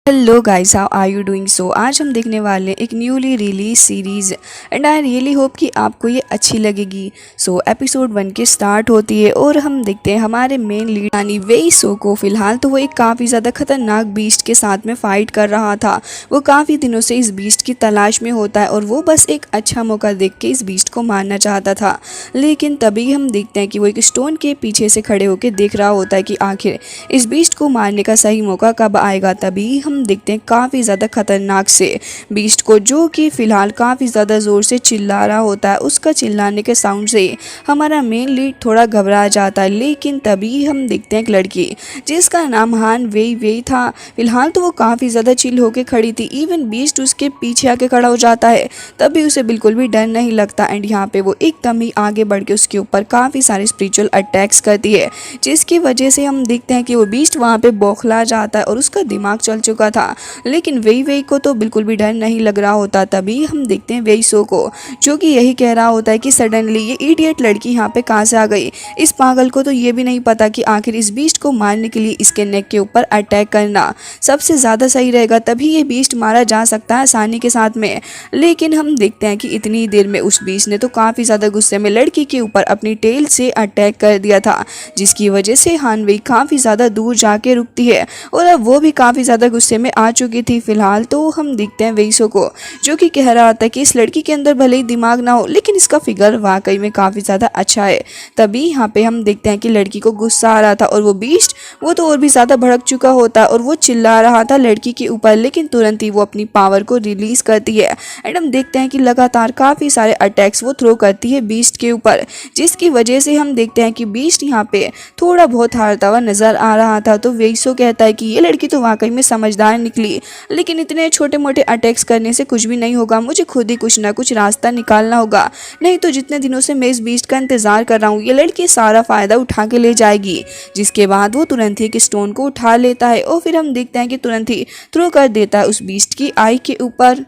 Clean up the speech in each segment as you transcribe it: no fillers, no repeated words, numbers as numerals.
Hello guys, how are you doing? So आज हम देखने वाले एक newly release series and I really hope कि आपको ये अच्छी लगेगी। सो एपिसोड 1 के स्टार्ट होती है और हम देखते हैं हमारे मेन लीड यानी वेई सो को। फिलहाल तो वो एक काफ़ी ज़्यादा खतरनाक बीस्ट के साथ में फाइट कर रहा था। वो काफ़ी दिनों से इस बीस्ट की तलाश में होता है और वो बस एक अच्छा मौका देख के इस बीस्ट को मारना चाहता था। लेकिन तभी हम देखते हैं कि वो एक स्टोन के पीछे से खड़े होकर देख रहा होता है कि आखिर इस बीस्ट को मारने का सही मौका कब आएगा। तभी हम देखते हैं काफ़ी ज़्यादा खतरनाक से बीस्ट को, जो कि फ़िलहाल काफ़ी ज़्यादा ज़ोर से चिल्ला रहा होता है। उसका चिल्लाने के साउंड से हमारा मेन लीड थोड़ा घबरा जाता है। लेकिन तभी हम देखते हैं एक लड़की जिसका नाम हान वेई वेई था। फिलहाल तो वो काफ़ी ज़्यादा चिल होकर खड़ी थी। इवन बीस्ट उसके पीछे आके खड़ा हो जाता है, तभी उसे बिल्कुल भी डर नहीं लगता। एंड यहाँ पे वो एकदम ही आगे बढ़ के उसके ऊपर काफ़ी सारे स्पिरिचुअल अटैक्स करती है, जिसकी वजह से हम देखते हैं कि वो बीस्ट वहाँ पे बौखला जाता है और उसका दिमाग चल चुका था। लेकिन वेई वेई को तो बिल्कुल भी डर नहीं लग रहा होता। तभी हम देखते हैं वेई सो को, जो कि यही कह रहा होता है कि सडनली ये इडियट लड़की यहाँ पे कहाँ से आ गई। इस पागल को तो ये भी नहीं पता कि आखिर इस बीस्ट को मारने के लिए इसके नेक के ऊपर अटैक करना सबसे ज़्यादा सही रहेगा, तभी ये बीस्ट मारा जा सकता है आसानी के साथ में। लेकिन हम देखते हैं कि इतनी देर में उस बीस्ट ने तो काफ़ी ज़्यादा गुस्से में लड़की के ऊपर अपनी टेल से अटैक कर दिया था, जिसकी वजह से हान वेई काफ़ी ज़्यादा दूर जाके रुकती है और अब वो भी काफ़ी ज़्यादा गुस्से में आ चुकी थी। फिलहाल तो हम देखते हैं वेई सो को, जो कि कह रहा था कि इस लड़की के अंदर भले ही दिमाग ना हो, लेकिन इसका फिगर वाकई में काफ़ी ज़्यादा अच्छा है। तभी यहाँ पे हम देखते हैं कि लड़की को गुस्सा आ रहा था और वो बीस्ट वो तो और भी ज़्यादा भड़क चुका होता है और वो चिल्ला रहा था लड़की के ऊपर। लेकिन तुरंत ही वो अपनी पावर को रिलीज़ करती है एंड हम देखते हैं कि लगातार काफ़ी सारे अटैक्स वो थ्रो करती है बीस्ट के ऊपर, जिसकी वजह से हम देखते हैं कि बीस्ट यहाँ पे थोड़ा बहुत हारता हुआ नज़र आ रहा था। तो वेई सो कहता है कि ये लड़की तो वाकई में समझदार निकली, लेकिन इतने छोटे मोटे अटैक्स करने से कुछ भी नहीं होगा। मुझे खुद ही कुछ ना कुछ रास्ता निकालना होगा, नहीं तो जितने दिनों से मैं इस बीस्ट का इंतजार कर रहा हूँ ये लड़की सारा फायदा उठा के ले जाएगी। जिसके बाद वो तुरंत ही एक स्टोन को उठा लेता है और फिर हम देखते हैं कि तुरंत ही थ्रो कर देता है उस बीस्ट की आई के ऊपर।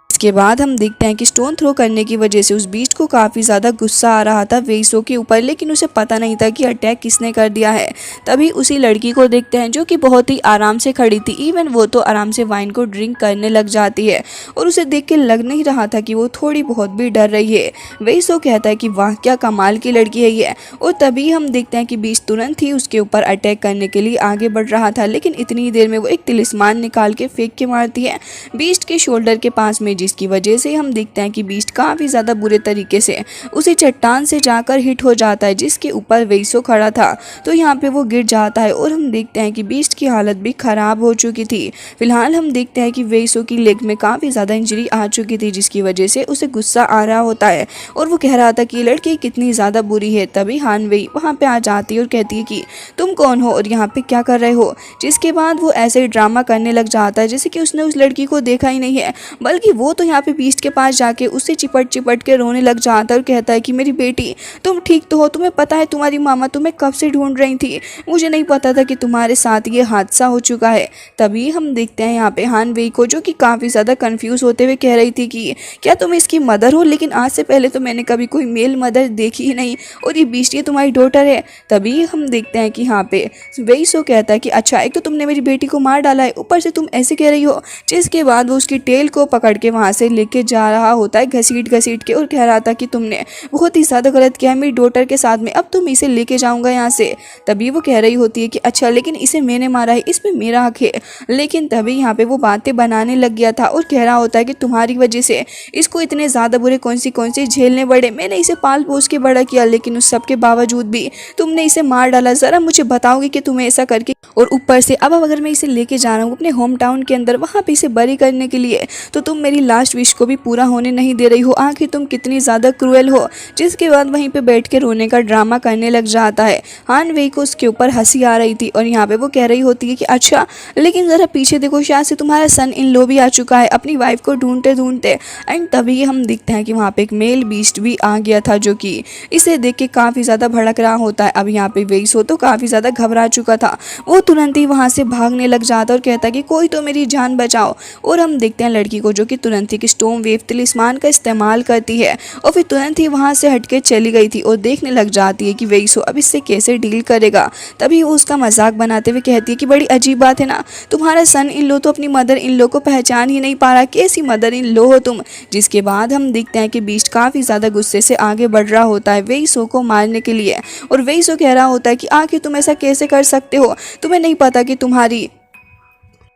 इसके बाद हम देखते हैं कि स्टोन थ्रो करने की वजह से उस बीस्ट को काफ़ी ज़्यादा गुस्सा आ रहा था वेई सो के ऊपर, लेकिन उसे पता नहीं था कि अटैक किसने कर दिया है। तभी उसी लड़की को देखते हैं जो कि बहुत ही आराम से खड़ी थी। इवन वो तो आराम से वाइन को ड्रिंक करने लग जाती है और उसे देख के लग नहीं रहा था कि वो थोड़ी बहुत भी डर रही है। वेई सो कहता है कि वाह क्या कमाल की लड़की है ये। और तभी हम देखते हैं कि बीस्ट तुरंत ही उसके ऊपर अटैक करने के लिए आगे बढ़ रहा था, लेकिन इतनी देर में वो एक तिलिस्मान निकाल के फेंक के मारती है बीस्ट के शोल्डर के पास में, जिसकी वजह से हम देखते हैं कि बीस्ट काफ़ी ज़्यादा बुरे तरीके से उसी चट्टान से जाकर हिट हो जाता है जिसके ऊपर वेई सो खड़ा था। तो यहाँ पे वो गिर जाता है और हम देखते हैं कि बीस्ट की हालत भी ख़राब हो चुकी थी। फिलहाल हम देखते हैं कि वेई सो की लेग में काफ़ी ज़्यादा इंजरी आ चुकी थी, जिसकी वजह से उसे गुस्सा आ रहा होता है और वो कह रहा था कि लड़की कितनी ज़्यादा बुरी है। तभी हान वेई वहाँ पर आ जाती है और कहती है कि तुम कौन हो और यहाँ पर क्या कर रहे हो। जिसके बाद वो ऐसे ड्रामा करने लग जाता है जैसे कि उसने उस लड़की को देखा ही नहीं है, बल्कि वो तो यहाँ पे बीस्ट के पास जाके उससे चिपट चिपट के रोने लग जाता है और कहता है कि मेरी बेटी तुम ठीक तो हो, तुम्हें पता है तुम्हारी मामा तुम्हें कब से ढूंढ रही थी, मुझे नहीं पता था कि तुम्हारे साथ ये हादसा हो चुका है। तभी हम देखते हैं यहाँ पे हान वेई को, जो कि काफ़ी ज़्यादा कंफ्यूज होते हुए कह रही थी कि क्या तुम इसकी मदर हो, लेकिन आज से पहले तो मैंने कभी कोई मेल मदर देखी ही नहीं और ये बीस्ट ये तुम्हारी डॉटर है। तभी हम देखते हैं कि यहाँ पे वेई सो कहता है कि अच्छा एक तो तुमने मेरी बेटी को मार डाला है, ऊपर से तुम ऐसे कह रही हो। जिसके बाद वो उसकी टेल को पकड़ के वहाँ से लेके जा रहा होता है घसीट घसीट के और कह रहा था कि तुमने बहुत ही ज़्यादा गलत किया है मेरी डॉटर के साथ में, अब तुम इसे लेके जाऊंगा यहाँ से। तभी वो कह रही होती है कि अच्छा लेकिन इसे मैंने मारा है, इसमें मेरा हक है। लेकिन तभी यहाँ पे वो बातें बनाने लग गया था और कह रहा होता है कि तुम्हारी वजह से इसको इतने ज़्यादा बुरे कौन सी झेलने पड़े। मैंने इसे पाल पोस के बड़ा किया, लेकिन उस सब के बावजूद भी तुमने इसे मार डाला। ज़रा मुझे बताओगे कि तुम्हें ऐसा करके, और ऊपर से अब अगर मैं इसे लेके जा रहा हूँ अपने होम टाउन के अंदर वहाँ पे इसे बरी करने के लिए, तो तुम मेरी लास्ट विश को भी पूरा होने नहीं दे रही हो। आखिर तुम कितनी ज़्यादा क्रूएल हो। जिसके बाद वहीं पे बैठ के रोने का ड्रामा करने लग जाता है। हान वेई को उसके ऊपर हंसी आ रही थी और यहाँ पे वो कह रही होती है कि अच्छा लेकिन ज़रा पीछे देखो, शायद से तुम्हारा सन इन लो भी आ चुका है अपनी वाइफ को ढूंढते ढूंढते। एंड तभी हम दिखते हैं कि वहाँ पे एक मेल बीस्ट भी आ गया था, जो कि इसे देख के काफ़ी ज़्यादा भड़क रहा होता है। अब यहाँ पे वेई सो तो काफ़ी ज़्यादा घबरा चुका था, वो तुरंत ही वहाँ से भागने लग जाता और कहता कि कोई तो मेरी जान बचाओ। और हम देखते हैं लड़की को, जो कि तुरंत तुरंत ही स्टोम वेव तिलिस्मान का इस्तेमाल करती है और फिर तुरंत ही वहाँ से हटके चली गई थी और देखने लग जाती है कि वेइसो अब इससे कैसे डील करेगा। तभी वो उसका मजाक बनाते हुए कहती है कि बड़ी अजीब बात है ना, तुम्हारा सन इन लो तो अपनी मदर इन लो को पहचान ही नहीं पा रहा, कैसी मदर इन लो हो तुम। जिसके बाद हम देखते हैं कि बीस्ट काफ़ी ज़्यादा गुस्से से आगे बढ़ रहा होता है वेइसो को मारने के लिए और वेइसो कह रहा होता है कि आखिर तुम ऐसा कैसे कर सकते हो, तुम्हें नहीं पता कि तुम्हारी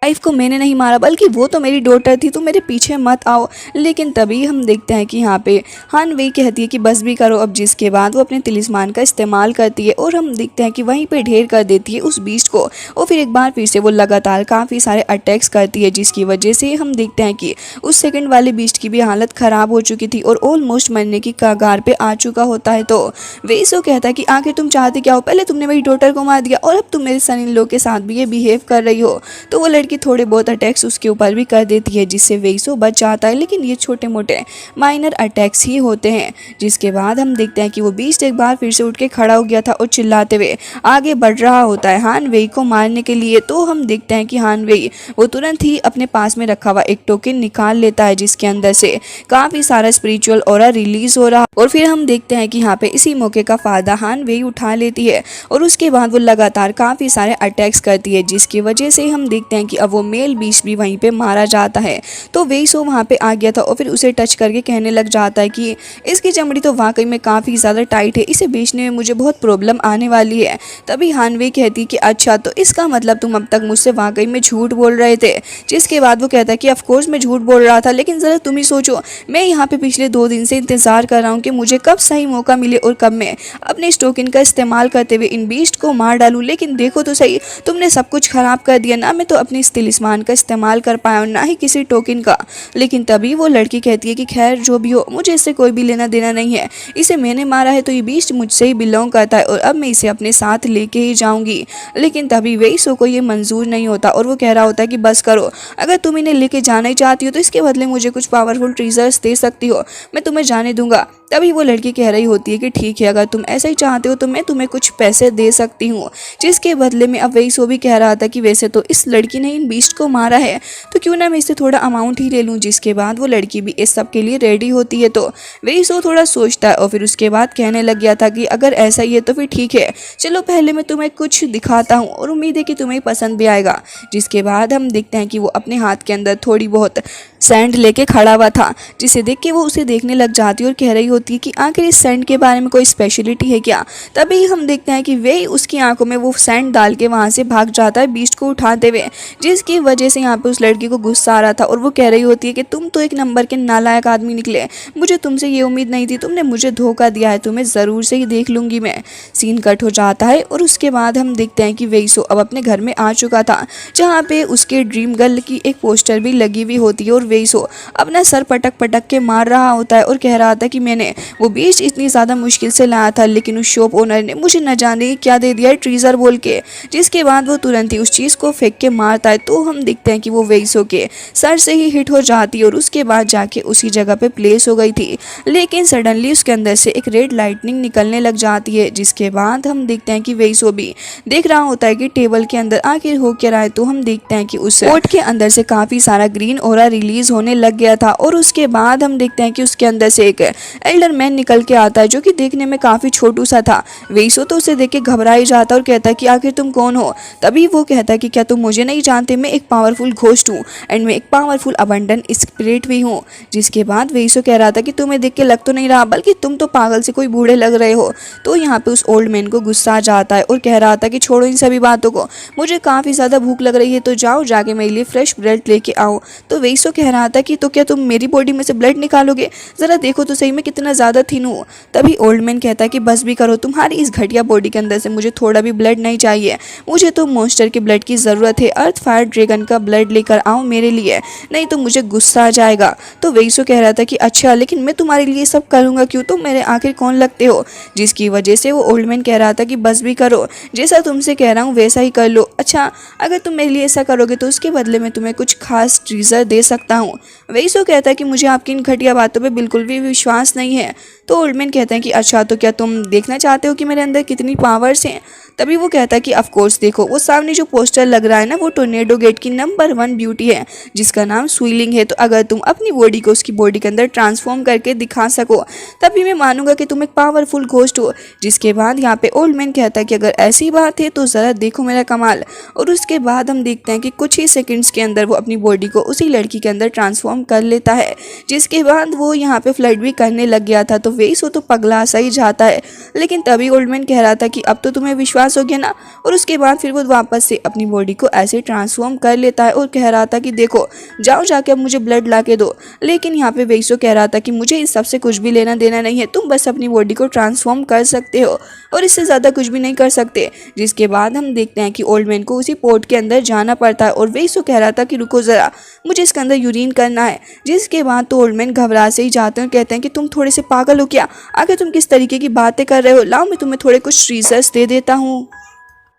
वाइफ को मैंने नहीं मारा बल्कि वो तो मेरी डॉटर थी, तुम मेरे पीछे मत आओ। लेकिन तभी हम देखते हैं कि यहाँ पे हान वेई कहती है कि बस भी करो अब, जिसके बाद वो अपने तिलिस्मान का इस्तेमाल करती है और हम देखते हैं कि वहीं पे ढेर कर देती है उस बीस्ट को और फिर एक बार फिर से वो लगातार काफ़ी सारे अटैक्स करती है, जिसकी वजह से हम देखते हैं कि उस सेकंड वाले बीस्ट की भी हालत ख़राब हो चुकी थी और ऑलमोस्ट मरने की कगार पे आ चुका होता है। तो वेइसो कहता है कि आखिर तुम चाहते क्या हो, पहले तुमने मेरी डॉटर को मार दिया और अब तुम मेरे सन इन लॉ के साथ भी ये बिहेव कर रही हो। तो वो लड़की थोड़े बहुत अटैक्स उसके ऊपर भी कर देती है जिससे वेइसो बच जाता है, लेकिन ये छोटे मोटे माइनर अटैक्स ही होते हैं। जिसके बाद हम देखते हैं कि वो बीस्ट एक बार फिर से उठ के खड़ा हो गया था और चिल्लाते हुए आगे बढ़ रहा होता है हान वेई को मारने के लिए। तो हम देखते हैं कि हान वेई वो तुरंत ही अपने पास में रखा हुआ एक टोकन निकाल लेता है जिसके अंदर से काफ़ी सारा स्पिरिचुअल ऑरा रिलीज हो रहा और फिर हम देखते हैं कि यहाँ पे इसी मौके का फ़ायदा हान वेई उठा लेती है और उसके बाद वो लगातार काफ़ी सारे अटैक्स करती है, जिसकी वजह से हम देखते हैं कि अब वो मेल बीस्ट भी वहीं पे मारा जाता है। तो वेइसो वहाँ पे आ गया था और फिर उसे टच करके कहने लग जाता है कि इसकी चमड़ी तो वाकई में काफ़ी ज़्यादा टाइट है, इसे बेचने में मुझे बहुत प्रॉब्लम आने वाली है। तभी हान वेई कहती कि अच्छा तो इसका मतलब तुम अब तक मुझसे वाकई में झूठ बोल रहे थे। जिसके बाद वो कहता है कि ऑफकोर्स मैं झूठ बोल रहा था, लेकिन ज़रा तुम ही सोचो मैं यहाँ पे पिछले 2 दिन से इंतज़ार कर रहा हूँ कि मुझे कब सही मौका मिले और कब मैं अपने इस टोकन का इस्तेमाल करते हुए इन बीस्ट को मार डालूँ। लेकिन देखो तो सही, तुमने सब कुछ ख़राब कर दिया ना, मैं तो अपने इस तिलिस्मान का इस्तेमाल कर पाया ना ही किसी टोकन का। लेकिन तभी वो लड़की कहती है कि खैर जो भी हो, मुझे इससे कोई भी लेना देना नहीं है, इसे मैंने मारा है तो ये बीस्ट मुझसे ही बिलोंग करता है और अब मैं इसे अपने साथ लेके ही जाऊंगी। लेकिन तभी वेइसो को ये मंजूर नहीं होता और वो कह रहा होता है कि बस करो, अगर तुम इन्हें लेके जाना ही चाहती हो तो इसके बदले मुझे कुछ पावरफुल ट्रीजर्स दे सकती हो, मैं तुम्हें जाने दूंगा। तभी वो लड़की कह रही होती है कि ठीक है, अगर तुम ऐसा ही चाहते हो तो मैं तुम्हें कुछ पैसे दे सकती हूँ। जिसके बदले में अब वेइसो भी कह रहा था कि वैसे तो इस लड़की ने इन बीस्ट को मारा है तो क्यों ना मैं इससे थोड़ा अमाउंट ही ले लूँ। जिसके बाद वो लड़की भी इस सब के लिए रेडी होती है। तो वेइसो थोड़ा सोचता है और फिर उसके बाद कहने लग गया था कि अगर ऐसा ही है तो फिर ठीक है, चलो पहले मैं तुम्हें कुछ दिखाता हूँ और उम्मीद है कि तुम्हें पसंद भी आएगा। जिसके बाद हम देखते हैं कि वो अपने हाथ के अंदर थोड़ी बहुत सैंड लेके खड़ा हुआ था, जिसे देख के वो उसे देखने लग जाती है और कह रही होती है कि आखिर इस सैंड के बारे में कोई स्पेशलिटी है क्या। तभी हम देखते हैं कि वे उसकी आंखों में वो सैंड डाल के वहाँ से भाग जाता है बीस्ट को उठाते हुए, जिसकी वजह से यहाँ पे उस लड़की को गुस्सा आ रहा था और वो कह रही होती है कि तुम तो एक नंबर के नालायक आदमी निकले, मुझे तुमसे ये उम्मीद नहीं थी, तुमने मुझे धोखा दिया है, तुम्हें ज़रूर से ही देख लूँगी मैं। सीन कट हो जाता है और उसके बाद हम देखते हैं कि वेइसो अब अपने घर में आ चुका था, जहाँ पे उसके ड्रीम गर्ल की एक पोस्टर भी लगी हुई होती है और वेइसो अपना सर पटक पटक के मार रहा होता है और कह रहा था कि मैंने वो बीच इतनी ज़्यादा मुश्किल से लाया था, लेकिन उस शॉप ओनर ने मुझे न जाने क्या दे दिया है, ट्रीजर बोल के। जिसके बाद वो तुरंत ही उस चीज़ को फेंक के मारता है। तो हम देखते हैं कि वो वेइसो के सर से ही हिट हो जाती है और उसके बाद जाके उसी जगह पे प्लेस हो गई थी, लेकिन सडनली उसके अंदर से एक रेड लाइटनिंग निकलने लग जाती है। जिसके बाद हम देखते हैं कि वेइसो भी देख रहा होता है कि टेबल के अंदर आखिर हो क्या रहा है। तो हम देखते हैं कि उस पोर्ट के अंदर से काफ़ी सारा ग्रीन ऑरा रिलीज होने लग गया था और उसके बाद हम देखते हैं कि उसके अंदर से एक एल्डर मैन निकल के आता है जो कि देखने में काफ़ी छोटू सा था। वेइसो तो उसे देख के घबरा ही जाता और कहता है कि आखिर तुम कौन हो। तभी वो कहता है कि क्या तुम मुझे नहीं जानते, मैं एक पावरफुल घोस्ट हूँ एंड मैं एक पावरफुल अबंडन स्पिरिट भी हूँ। जिसके बाद वेइसो कह रहा था कि तुम्हें देख के लग तो नहीं रहा, बल्कि तुम तो पागल से कोई बूढ़े लग रहे हो। तो यहाँ पे उस ओल्ड मैन को गुस्सा आ जाता है और कह रहा था कि छोड़ो इन सभी बातों को, मुझे काफ़ी ज़्यादा भूख लग रही है, तो जाओ जाके मेरे लिए फ्रेश ब्रेड लेके आओ। तो वेइसो कह रहा था कि तो क्या तुम मेरी बॉडी में से ब्लड निकालोगे, ज़रा देखो तो सही मैं कितना ज़्यादा थिन हूँ। तभी ओल्ड मैन कहता है कि बस भी करो, तुम्हारी इस घटिया बॉडी के अंदर से मुझे थोड़ा भी ब्लड नहीं चाहिए, मुझे तो मॉन्स्टर के ब्लड की ज़रूरत है, अर्थ फायर ड्रैगन का ब्लड लेकर आओ मेरे लिए, नहीं तो मुझे गुस्सा आ जाएगा। तो वेइसो कह रहा था कि अच्छा, लेकिन मैं तुम्हारे लिए सब करूँगा क्यों, तुम मेरे आखिर कौन लगते हो। जिसकी वजह से वो ओल्ड मैन कह रहा था कि बस भी करो, जैसा तुमसे कह रहा हूँ वैसा ही कर लो। अच्छा, अगर तुम मेरे लिए ऐसा करोगे तो उसके बदले में तुम्हें कुछ खास ट्रीजर दे सकता हूँ। वेइसो कहता है कि मुझे आपकी इन घटिया बातों पे बिल्कुल भी विश्वास नहीं है। तो ओल्ड मैन कहते हैं कि अच्छा, तो क्या तुम देखना चाहते हो कि मेरे अंदर कितनी पावर्स हैं। तभी वो कहता है कि ऑफ कोर्स देखो वो सामने जो पोस्टर लग रहा है ना, वो टोर्नेडो गेट की नंबर 1 ब्यूटी है जिसका नाम स्विलिंग है। तो अगर तुम अपनी बॉडी को उसकी बॉडी के अंदर ट्रांसफॉर्म करके दिखा सको तभी मैं मानूंगा कि तुम एक पावरफुल घोस्ट हो। जिसके बाद यहाँ पे ओल्ड मैन कहता है कि अगर ऐसी बात है तो ज़रा देखो मेरा कमाल। और उसके बाद हम देखते हैं कि कुछ ही सेकंड्स के अंदर वो अपनी बॉडी को उसी लड़की के अंदर ट्रांसफॉर्म कर लेता है। जिसके बाद वो यहाँ पे फ्लर्ट भी करने लग गया था। तो वेसो तो पगला सा ही जाता है, लेकिन तभी ओल्ड मैन कह रहा था कि अब तो तुम्हें विश्वास हो गया ना। और उसके बाद फिर वो वापस से अपनी बॉडी को ऐसे ट्रांसफॉर्म कर लेता है और कह रहा था कि देखो जाओ जाके अब मुझे ब्लड ला के दो। लेकिन यहाँ पे वेसो कह रहा था कि मुझे इस सबसे कुछ भी लेना देना नहीं है, तुम बस अपनी बॉडी को ट्रांसफॉर्म कर सकते हो और इससे ज़्यादा कुछ भी नहीं कर सकते। जिसके बाद हम देखते हैं कि ओल्ड मैन को उसी पोर्ट के अंदर जाना पड़ता है और वेसो कह रहा था कि रुको ज़रा, मुझे इसके अंदर यूरिन करना है। जिसके बाद तो ओल्ड मैन घबरा से ही जाते हैं और कहते हैं कि तुम थोड़े से पागल हो क्या, आगे तुम किस तरीके की बातें कर रहे हो, लाओ मैं तुम्हें थोड़े कुछ रिसर्च दे देता हूँ।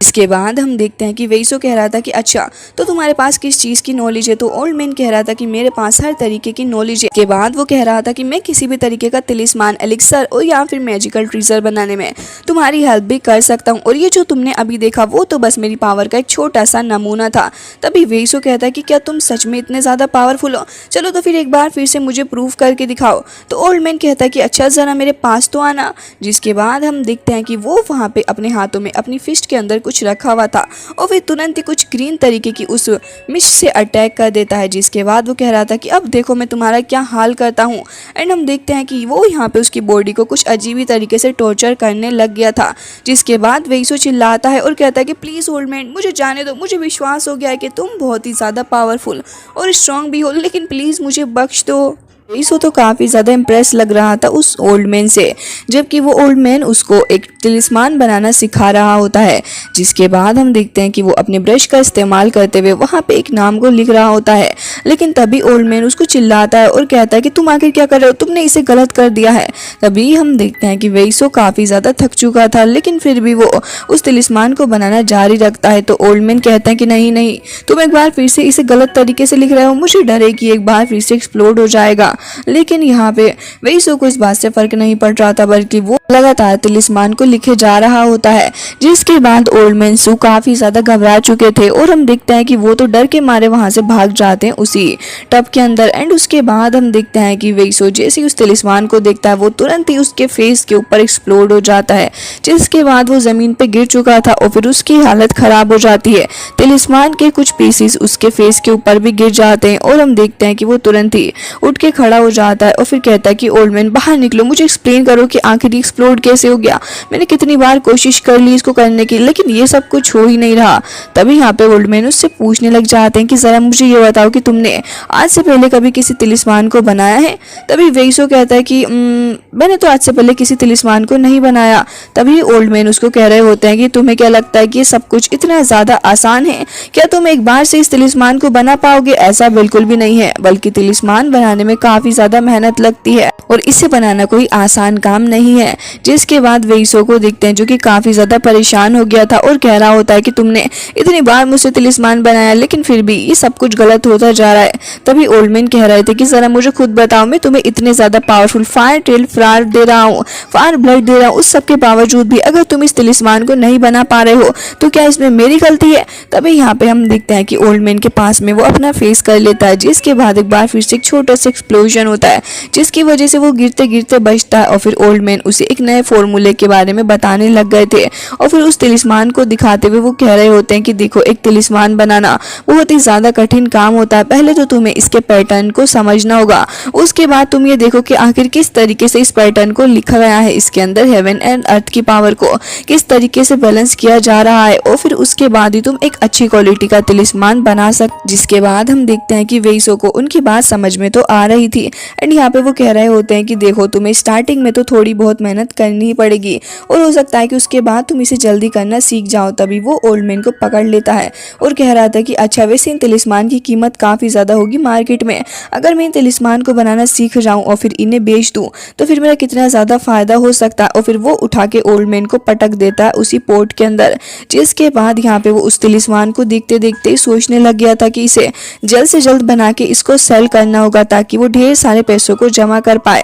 इसके बाद हम देखते हैं कि वेसो कह रहा था कि अच्छा तो तुम्हारे पास किस चीज़ की नॉलेज है। तो ओल्ड मैन कह रहा था कि मेरे पास हर तरीके की नॉलेज है। इसके बाद वो कह रहा था कि मैं किसी भी तरीके का तिलिस्मान, एलिक्सर और या फिर मैजिकल ट्रीजर बनाने में तुम्हारी हेल्प भी कर सकता हूँ। और ये जो तुमने अभी देखा वो तो बस मेरी पावर का एक छोटा सा नमूना था। तभी वेसो कहता है कि क्या तुम सच में इतने ज़्यादा पावरफुल हो, चलो तो फिर एक बार फिर से मुझे प्रूव करके दिखाओ। तो ओल्ड मैन कहता है कि अच्छा ज़रा मेरे पास तो आना। जिसके बाद हम देखते हैं कि वो वहाँ पे अपने हाथों में अपनी फिस्ट के अंदर कुछ रखा हुआ था और फिर तुरंत ही कुछ ग्रीन तरीके की उस मिश से अटैक कर देता है। जिसके बाद वो कह रहा था कि अब देखो मैं तुम्हारा क्या हाल करता हूँ। एंड हम देखते हैं कि वो यहाँ पे उसकी बॉडी को कुछ अजीब ही तरीके से टॉर्चर करने लग गया था। जिसके बाद वेसो चिल्लाता है और कहता है कि प्लीज़ ओल्ड मैन मुझे जाने दो, मुझे विश्वास हो गया है कि तुम बहुत ही ज़्यादा पावरफुल और स्ट्रांग भी हो, लेकिन प्लीज़ मुझे बख्श दो। वेसो तो काफ़ी ज़्यादा इम्प्रेस लग रहा था उस ओल्ड मैन से, जबकि वो ओल्ड मैन उसको एक तिलिस्मान बनाना सिखा रहा होता है। जिसके बाद हम देखते हैं कि वो अपने ब्रश का इस्तेमाल करते हुए वहाँ पे एक नाम को लिख रहा होता है। लेकिन तभी ओल्ड मैन उसको चिल्लाता है और कहता है कि तुम आखिर क्या कर रहे हो, तुमने इसे गलत कर दिया है। तभी हम देखते हैं कि वेसो काफ़ी ज़्यादा थक चुका था, लेकिन फिर भी वो उस तिलिस्मान को बनाना जारी रखता है। तो ओल्ड मैन कहता है कि नहीं नहीं, तुम एक बार फिर से इसे गलत तरीके से लिख रहे हो, मुझे डर है कि एक बार फिर से एक्सप्लोड हो जाएगा। लेकिन यहाँ पे वेसो को इस बात से फर्क नहीं पड़ रहा था, बल्कि वो लगातार तिलिस्मान को लिखे जा रहा होता है। जिसके बाद ओल्ड मैन सू काफी ज्यादा घबरा चुके थे और हम देखते हैं कि वो तो डर के मारे वहां से भाग जाते हैं उसी टब के अंदर। एंड उसके बाद हम देखते हैं कि वेसो जैसे उस तिलिस्मान को देखता है वो तुरंत ही उसके फेस के ऊपर एक्सप्लोड हो जाता है। जिसके बाद वो जमीन पे गिर चुका था और फिर उसकी हालत खराब हो जाती है। तिलिस्मान के कुछ पीसेस उसके फेस के ऊपर भी गिर जाते हैं और हम देखते हैं कि वो तुरंत ही उठ के खड़ा हो जाता है और फिर कहता है कि ओल्ड मैन बाहर निकलो, मुझे एक्सप्लेन करो कि आखिर एक्सप्लोड कैसे हो गया। मैंने कितनी बार कोशिश कर ली इसको करने की, लेकिन ये सब कुछ हो ही नहीं रहा। तभी यहाँ पे ओल्ड मैन उससे पूछने लग जाते हैं कि जरा मुझे ये बताओ कि तुमने आज से पहले कभी किसी तिलिस्मान को बनाया है। तभी वेसो कहता है कि मैंने तो आज से पहले किसी तिलिस्मान को नहीं बनाया। तभी ओल्ड मैन उसको कह रहे होते हैं कि तुम्हें क्या लगता है कि ये सब कुछ इतना ज्यादा आसान है, क्या तुम एक बार से इस तिलिस्मान को बना पाओगे? ऐसा बिल्कुल भी नहीं है, बल्कि तिलिस्मान बनाने में काफी ज्यादा मेहनत लगती है और इसे बनाना कोई आसान काम नहीं है। जिसके बाद वेसो को देखते हैं जो कि काफी ज्यादा परेशान हो गया था और कह रहा होता है कि तुमने इतनी बार मुझसे तिलिस्मान बनाया लेकिन फिर भी ये सब कुछ गलत होता जा रहा है। तभी ओल्ड मैन कह रहे थे कि जरा मुझे खुद बताओ, मैं तुम्हें इतने ज्यादा पावरफुल फायर टेल फ्लावर दे रहा हूँ, फायर ब्लड दे रहा हूँ, उस सब के बावजूद भी अगर तुम इस तिलिस्मान को नहीं बना पा रहे हो तो क्या इसमें मेरी गलती है? तभी यहाँ पे हम देखते हैं कि ओल्ड मैन के पास में वो अपना फेस कर लेता है। जिसके बाद एक बार फिर से एक छोटा सा एक्सप्लोजन होता है जिसकी वजह से वो गिरते गिरते बचता है और फिर ओल्ड मैन उसे एक नए फॉर्मूले के बारे में बताने लग गए थे और फिर उस तिलिस्मान को दिखाते हुए वो कह रहे होते हैं कि देखो एक तिलिस्मान बनाना बहुत ही ज्यादा कठिन काम होता है। पहले तो तुम्हें इसके पैटर्न को समझना होगा, उसके बाद तुम ये देखो कि आखिर किस तरीके से इस पैटर्न को लिखा गया है, इसके अंदर हेवन एंड अर्थ की पावर को किस तरीके से बैलेंस किया जा रहा है और फिर उसके बाद ही तुम एक अच्छी क्वालिटी का तिलिस्मान बना सकते। जिसके बाद हम देखते हैं कि वेसो को उनकी बात समझ में तो आ रही थी एंड यहाँ पे वो कह रहे होते हैं कि देखो तुम्हें स्टार्टिंग में तो थोड़ी बहुत मेहनत करनी ही पड़ेगी और हो सकता है कि उसके बाद तुम इसे जल्दी करना सीख जाओ। तभी वो ओल्ड मैन को पकड़ लेता है और कह रहा था कि अच्छा वैसे इन तिलिस्मान की कीमत काफ़ी ज़्यादा होगी मार्केट में, अगर मैं इन तिलिस्मान को बनाना सीख जाऊँ और फिर इन्हें बेच दूँ तो फिर मेरा कितना ज़्यादा फ़ायदा हो सकता है। और फिर वो उठा के ओल्ड मैन को पटक देता है उसी पोर्ट के अंदर। जिसके बाद यहाँ पे वो उस तिलिस्मान को देखते देखते सोचने लग गया था कि इसे जल्द से जल्द बना के इसको सेल करना होगा ताकि वो ढेर सारे पैसों को जमा कर पाए,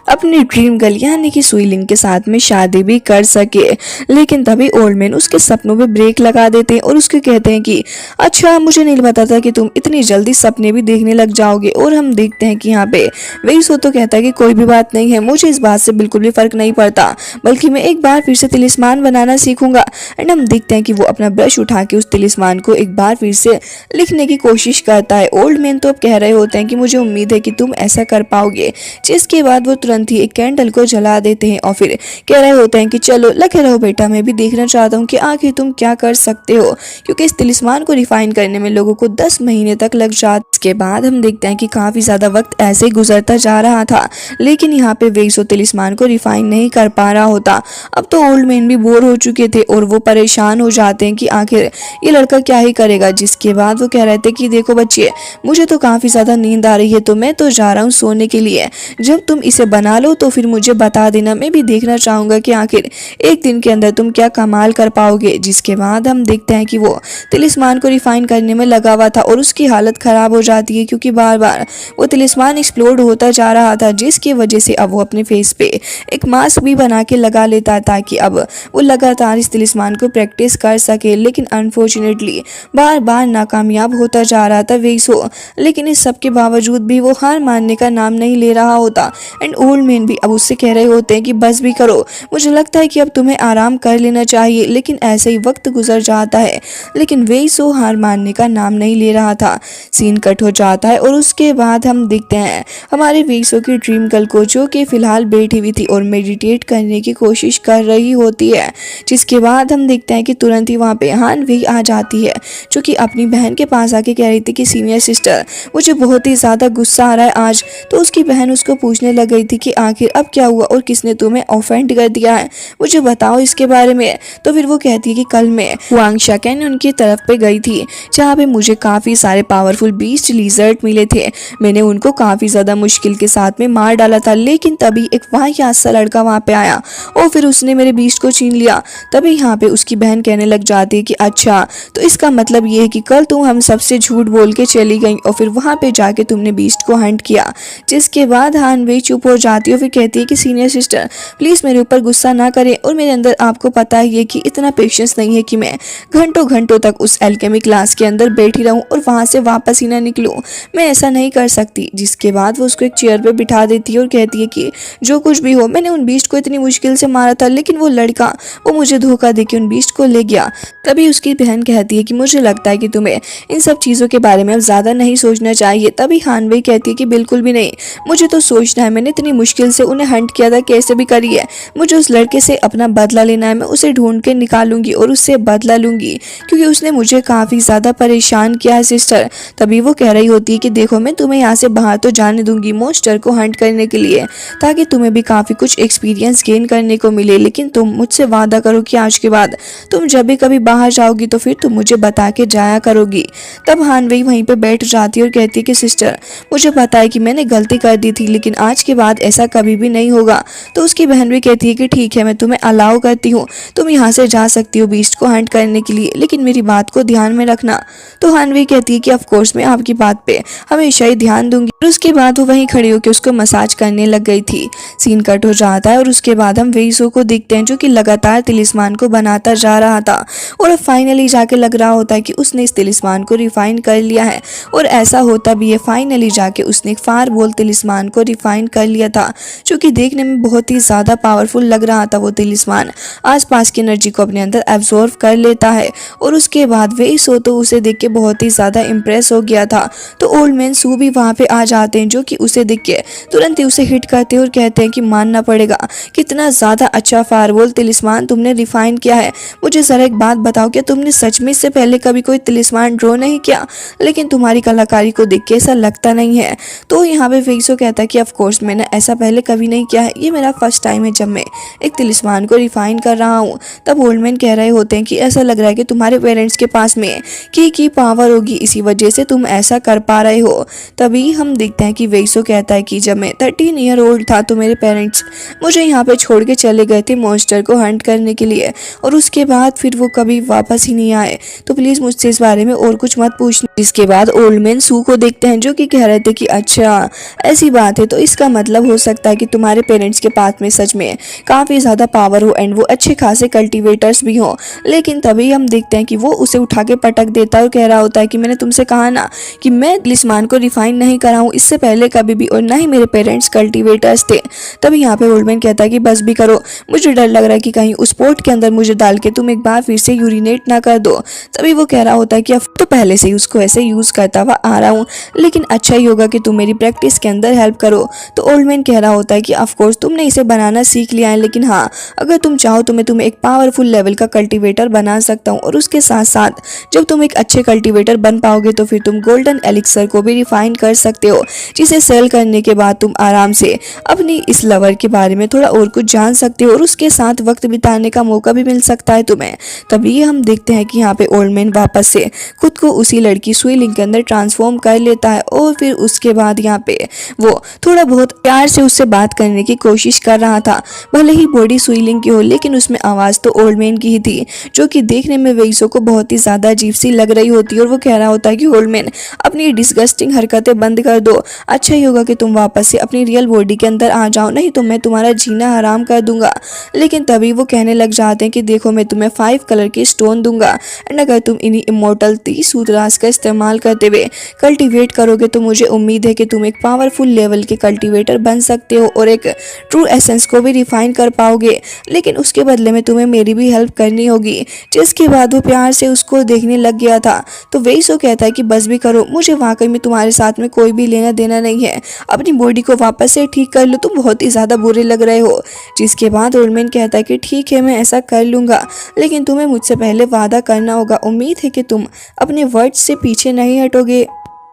अपनी ड्रीम गर्ल यानी कि स्विलिंग के साथ में शादी भी कर कर सके। लेकिन तभी ओल्ड मैन उसके सपनों पे ब्रेक लगा देते हैं और उसको कहते हैं कि अच्छा, मुझे नहीं पता था कि तुम इतनी जल्दी सपने भी देखने लग जाओगे। और हम देखते हैं कि यहाँ पे वेइसो तो कहता है कि कोई भी बात नहीं है, मुझे इस बात से बिल्कुल भी फर्क नहीं पड़ता, बल्कि मैं एक बार फिर से तिलिस्मान बनाना सीखूंगा। एंड हम देखते हैं कि वो अपना ब्रश उठा के उस तिलिस्मान को एक बार फिर से लिखने की कोशिश करता है। ओल्ड मैन तो अब कह रहे होते हैं कि मुझे उम्मीद है कि तुम ऐसा कर पाओगे, जिसके बाद वो तुरंत ही एक कैंडल को जला देते हैं और फिर कह रहे होते हैं कि चलो लगे रहो बेटा, मैं भी देखना चाहता हूँ कि आखिर तुम क्या कर सकते हो, क्योंकि इस तिलिस्मान को रिफाइन करने में लोगों को 10 महीने तक लग जाते। इसके बाद हम देखते हैं कि काफी ज्यादा वक्त ऐसे ही गुजरता जा रहा था, लेकिन यहाँ पे वेइसो तिलिस्मान को रिफाइन नहीं कर पा रहा होता। अब तो ओल्ड मैन भी बोर हो चुके थे और वो परेशान हो जाते हैं कि आखिर ये लड़का क्या ही करेगा। जिसके बाद वो कह रहे थे कि देखो बच्चे, मुझे तो काफी ज्यादा नींद आ रही है, तो मैं तो जा रहा हूँ सोने के लिए। जब तुम इसे बना लो तो फिर मुझे बता देना, मैं भी देखना चाहूंगा कि आखिर एक दिन के अंदर तुम क्या कमाल कर पाओगे। जिसके बाद हम देखते हैं कि वो तिलिस्मान को रिफाइन करने में लगा हुआ था और उसकी हालत खराब हो जाती है, क्योंकि बार बार वो तिलिस्मान एक्सप्लोड होता जा रहा था, जिसकी वजह से अब वो अपने फेस पे एक मास्क भी बना के लगा लेता है ताकि अब वो लगातार इस तिलिस्मान को प्रैक्टिस कर सके। लेकिन अनफॉर्चुनेटली बार बार नाकामयाब होता जा रहा था वेइसो। लेकिन इस सब के बावजूद भी वो हार मानने का नाम नहीं ले रहा होता। एंड ओल्ड मैन भी अब उससे कह रहे होते हैं कि बस भी करो, मुझे लगता है कि अब तुम्हें आराम कर लेना चाहिए। लेकिन ऐसे ही वक्त गुजर जाता है, लेकिन वेइसो हार मानने का नाम नहीं ले रहा था। सीन कट हो जाता है और उसके बाद हम देखते हैं हमारे वेइसो की ड्रीम गर्ल को, जो कि फिलहाल बैठी हुई थी और मेडिटेट करने की कोशिश कर रही होती है। जिसके बाद हम देखते हैं कि तुरंत ही वहाँ पे हान वेई आ जाती है, जो कि अपनी बहन के पास आके कह रही थी कि सीनियर सिस्टर, मुझे बहुत ही ज़्यादा गुस्सा आ रहा है आज। तो उसकी बहन उसको पूछने लग गई थी कि आखिर अब क्या हुआ और किसने तुम्हें ऑफेंड कर दिया है, मुझे बताओ इसके बारे में। तो फिर वो कहती है कि कल मैं वांग शाकेन उनकी तरफ पे गई थी, जहाँ पे मुझे काफ़ी सारे पावरफुल बीस्ट लिजर्ड मिले थे। मैंने उनको काफ़ी ज़्यादा मुश्किल के साथ में मार डाला था, लेकिन तभी एक वाहियात सा लड़का वहाँ पे आया और फिर उसने मेरे बीस्ट को छीन लिया। तभी यहाँ पे उसकी बहन कहने लग जाती है कि अच्छा, तो इसका मतलब ये है कि कल तुम हम सबसे झूठ बोल के चली गई और फिर वहाँ पे जाके तुमने बीस्ट को हंट किया। जिसके बाद हान वेई चुप हो जाती है और फिर कहती है कि सीनियर सिस्टर प्लीज़ मेरे ऊपर गुस्सा ना करें, और मेरे अंदर आपको पता ही है कि इतना पेशेंस नहीं है कि मैं घंटों घंटों तक उस एल्केमी क्लास के अंदर बैठी रहूं और वहाँ से वापस ही ना निकलूं, मैं ऐसा नहीं कर सकती। जिसके बाद वो उसको एक चेयर पे बिठा देती है और कहती है कि जो कुछ भी हो, मैंने उन बीस्ट को इतनी मुश्किल से मारा था, लेकिन वो लड़का वो मुझे धोखा दे के उन बीस्ट को ले गया। तभी उसकी बहन कहती है कि मुझे लगता है कि तुम्हें इन सब चीज़ों के बारे में अब ज़्यादा नहीं सोचना चाहिए। तभी हान वेई कहती है कि बिल्कुल भी नहीं, मुझे तो सोचना है, मैंने इतनी मुश्किल से उन्हें हंट किया था, कैसे भी करिए मुझे उस लड़के से अपना बदला लेना है, मैं उसे ढूंढ के निकालूंगी और उससे बदला लूंगी, क्योंकि उसने मुझे काफ़ी ज़्यादा परेशान किया है सिस्टर। तभी वो कह रही होती है कि देखो, मैं तुम्हें यहाँ से बाहर तो जाने दूंगी मॉन्स्टर को हंट करने के लिए, ताकि तुम्हें भी काफ़ी कुछ एक्सपीरियंस गेन करने को मिले, लेकिन तुम मुझसे वादा करो कि आज के बाद तुम जब भी कभी बाहर जाओगी तो फिर तुम मुझे बता के जाया करोगी। तब हान वेई वहीं पे बैठ जाती है और कहती है कि सिस्टर मुझे पता है कि मैंने गलती कर दी थी, लेकिन आज के बाद ऐसा कभी भी नहीं होगा। तो उसकी बहन भी कहती है कि ठीक है, मैं तुम्हें अलाउ करती हूँ, तुम यहाँ से जा सकती हो बीस्ट को हंट करने के लिए, लेकिन मेरी बात को ध्यान में रखना। तो हान वेई कहती है कि ऑफ कोर्स मैं आपकी बात पे हमेशा ही ध्यान दूंगी। और उसके बाद वो वहीं खड़ी होकर उसको मसाज करने लग गई थी। सीन कट हो जाता है और उसके बाद हम वेइसो को देखते हैं, जो कि लगातार तिलिस्मान को बनाता जा रहा था और फाइनली जाके लग रहा होता है कि उसने इस तिलिस्मान को रिफाइन कर लिया है। और ऐसा होता भी है, फाइनली जाके उसने एक फायरबॉल तिलिस्मान को रिफाइन कर लिया था, जो कि देखने में बहुत ही ज़्यादा पावरफुल लग रहा था। वो तिलिस्मान आसपास की एनर्जी को अपने अंदर एब्जॉर्व कर लेता है और उसके बाद वेइसो तो उसे देख के बहुत ही ज़्यादा इम्प्रेस हो गया था। तो ओल्ड मैन सू भी वहाँ पे आ जाते हैं, जो कि उसे देख के तुरंत ही उसे हिट करते हैं और कहते हैं कि मानना पड़ेगा, कितना ज़्यादा अच्छा फायरबॉल तिलिस्मान तुमने रिफाइन किया है। मुझे ज़रा एक बात बताओ, क्या तुमने सच में इससे पहले कभी कोई तिलिस्मान ड्रॉ नहीं किया? लेकिन तुम्हारी कलाकारी को देख के ऐसा लगता नहीं है। तो यहाँ पे वेइसो कहता है कि ऑफ कोर्स मैंने ऐसा पहले कभी नहीं किया है, ये मेरा फर्स्ट टाइम है जब मैं एक तिलिस्मान को रिफाइन कर रहा हूँ। तब ओल्ड मैन कह रहे होते हैं कि ऐसा लग रहा है कि तुम्हारे पेरेंट्स के पास में की पावर होगी, इसी वजह से तुम ऐसा कर पा रहे हो। तभी हम देखते हैं कि वेइसो कहता है कि जब मैं 13 ईयर ओल्ड था तो मेरे पेरेंट्स मुझे यहाँ पे छोड़ के चले गए थे मॉन्स्टर को हंट करने के लिए, और उसके बाद फिर वो कभी वापस ही नहीं आए। तो प्लीज़ मुझसे इस बारे में और कुछ मत पूछना। इसके बाद ओल्ड मैन सू को देखते हैं, जो कि कह रहे थे कि अच्छा ऐसी बात है, तो इसका मतलब हो सकता है कि तुम्हारे पेरेंट्स के पास में सच में काफ़ी ज़्यादा ज़्यादा पावर हो एंड वो अच्छे खासे कल्टीवेटर्स भी हों। लेकिन तभी हम देखते हैं कि वो उसे उठा के पटक देता है और कह रहा होता है कि मैंने तुमसे कहा ना कि मैं लिस्मान को रिफाइन नहीं करा हूँ इससे पहले कभी भी, और ना ही मेरे पेरेंट्स कल्टीवेटर्स थे। तभी यहाँ पे ओल्ड मैन कहता है कि बस भी करो, मुझे डर लग रहा है कि कहीं उस पोर्ट के अंदर मुझे डाल के तुम एक बार फिर से यूरिनेट ना कर दो। तभी वो कह रहा होता है कि अब तो पहले से ही उसको ऐसे यूज़ करता हुआ आ रहा हूँ, लेकिन अच्छा ही होगा कि तुम मेरी प्रैक्टिस के अंदर हेल्प करो। तो ओल्ड मैन कह रहा होता है कि ऑफ कोर्स तुमने इसे बनाना सीख लिया है, लेकिन हाँ अगर तुम चाहो तो मैं तुम्हें एक पावरफुल लेवल का कल्टीवेटर बना सकता हूँ, और उसके साथ साथ जब तुम एक अच्छे कल्टीवेटर बन पाओगे तो फिर तुम गोल्डन एलिक्सर को भी रिफाइन कर सकते हो, जिसे सेल करने के बाद तुम आराम से अपनी इस लवर के बारे में थोड़ा और कुछ जान सकते हो और उसके साथ वक्त बिताने का मौका भी मिल सकता है तुम्हें। तभी हम देखते हैं कि यहाँ पे ओल्ड मैन वापस से खुद को उसी लड़की सुईलिंग के अंदर ट्रांसफॉर्म कर लेता है, और फिर उसके बाद यहाँ पे वो थोड़ा बहुत प्यार से उससे बात करने की कोशिश कर रहा था। भले ही बॉडी सुईलिंग की हो, लेकिन उसमें आवाज़ तो ओल्ड मैन की ही थी, जो कि देखने में वेइसो को बहुत ही ज़्यादा अजीब सी लग रही होती है। और वो कह रहा होता है कि ओल्ड मैन अपनी डिस्गस्टिंग हरकतें बंद कर दो, अच्छा ही होगा कि तुम वापस से अपनी रियल बॉडी के अंदर आ जाओ, नहीं तो मैं तुम्हारा जीना हराम कर दूंगा। लेकिन तभी वो कहने लग जाते हैं कि देखो मैं तुम्हें 5 कलर के स्टोन दूंगा, एंड अगर तुम इन्हीं इमोर्टल 30 सूत्रास का इस्तेमाल करते हुए कल्टीवेट करोगे तो मुझे उम्मीद है कि तुम एक पावरफुल लेवल के कल्टीवेटर बन सकते हो और एक ट्रू एसेंस को भी रिफाइन कर पाओगे, लेकिन उसके बदले में तुम्हें मेरी भी हेल्प करनी होगी। जिसके बाद वो प्यार से उसको देखने लग गया था। तो वेइसो कहता है कि बस भी करो, मुझे वाकई में तुम्हारे साथ में कोई भी लेना देना नहीं है, अपनी बॉडी को वापस से ठीक कर लो, तुम बहुत ही ज़्यादा बुरे लग रहे हो। जिसके बाद ओल्ड मैन कहता है कि ठीक है मैं ऐसा कर लूँगा, लेकिन तुम्हें मुझसे पहले वादा करना होगा, उम्मीद है कि तुम अपने वर्ड्स से पीछे नहीं हटोगे।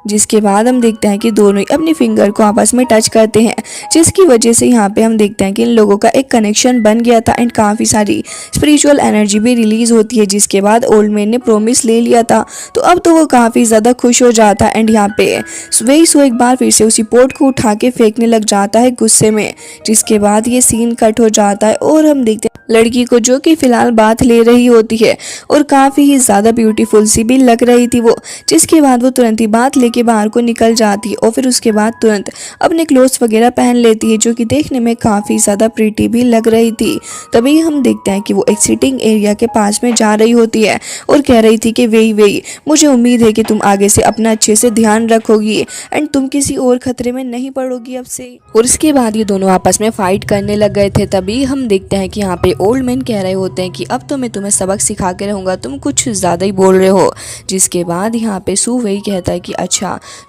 जिसके बाद हम देखते हैं कि दोनों ही अपनी फिंगर को आपस में टच करते हैं, जिसकी वजह से यहाँ पे हम देखते हैं कि इन लोगों का एक कनेक्शन बन गया था एंड काफ़ी सारी स्पिरिचुअल एनर्जी भी रिलीज होती है। जिसके बाद ओल्ड मैन ने प्रोमिस ले लिया था, तो अब तो वो काफ़ी ज़्यादा खुश हो जाता है एंड यहाँ पे वेइसो एक बार फिर से उसी पोर्ट को उठा के फेंकने लग जाता है गुस्से में। जिसके बाद ये सीन कट हो जाता है और हम देखते हैं लड़की को, जो कि फिलहाल बात ले रही होती है और काफ़ी ही ज़्यादा ब्यूटीफुल सी भी लग रही थी वो। जिसके बाद वो तुरंत ही बात के बाहर को निकल जाती है और फिर उसके बाद तुरंत अपने क्लोथ्स वगैरह पहन लेती है, जो कि देखने में काफ़ी ज़्यादा प्रीटी भी लग रही थी। तभी हम देखते हैं कि वो एक सिटिंग एरिया के पास में जा रही होती है और कह रही थी कि वेई मुझे उम्मीद है कि तुम आगे से अपना अच्छे से ध्यान रखोगी एंड तुम किसी और खतरे में नहीं पड़ोगी अब से। और इसके बाद ये दोनों आपस में फाइट करने लग गए थे। तभी हम देखते हैं कि यहाँ पे ओल्ड मैन कह रहे होते हैं कि अब तो मैं तुम्हें सबक सिखा के रहूँगा, तुम कुछ ज़्यादा ही बोल रहे हो। जिसके बाद यहाँ पे सू वेई कहता है कि अच्छा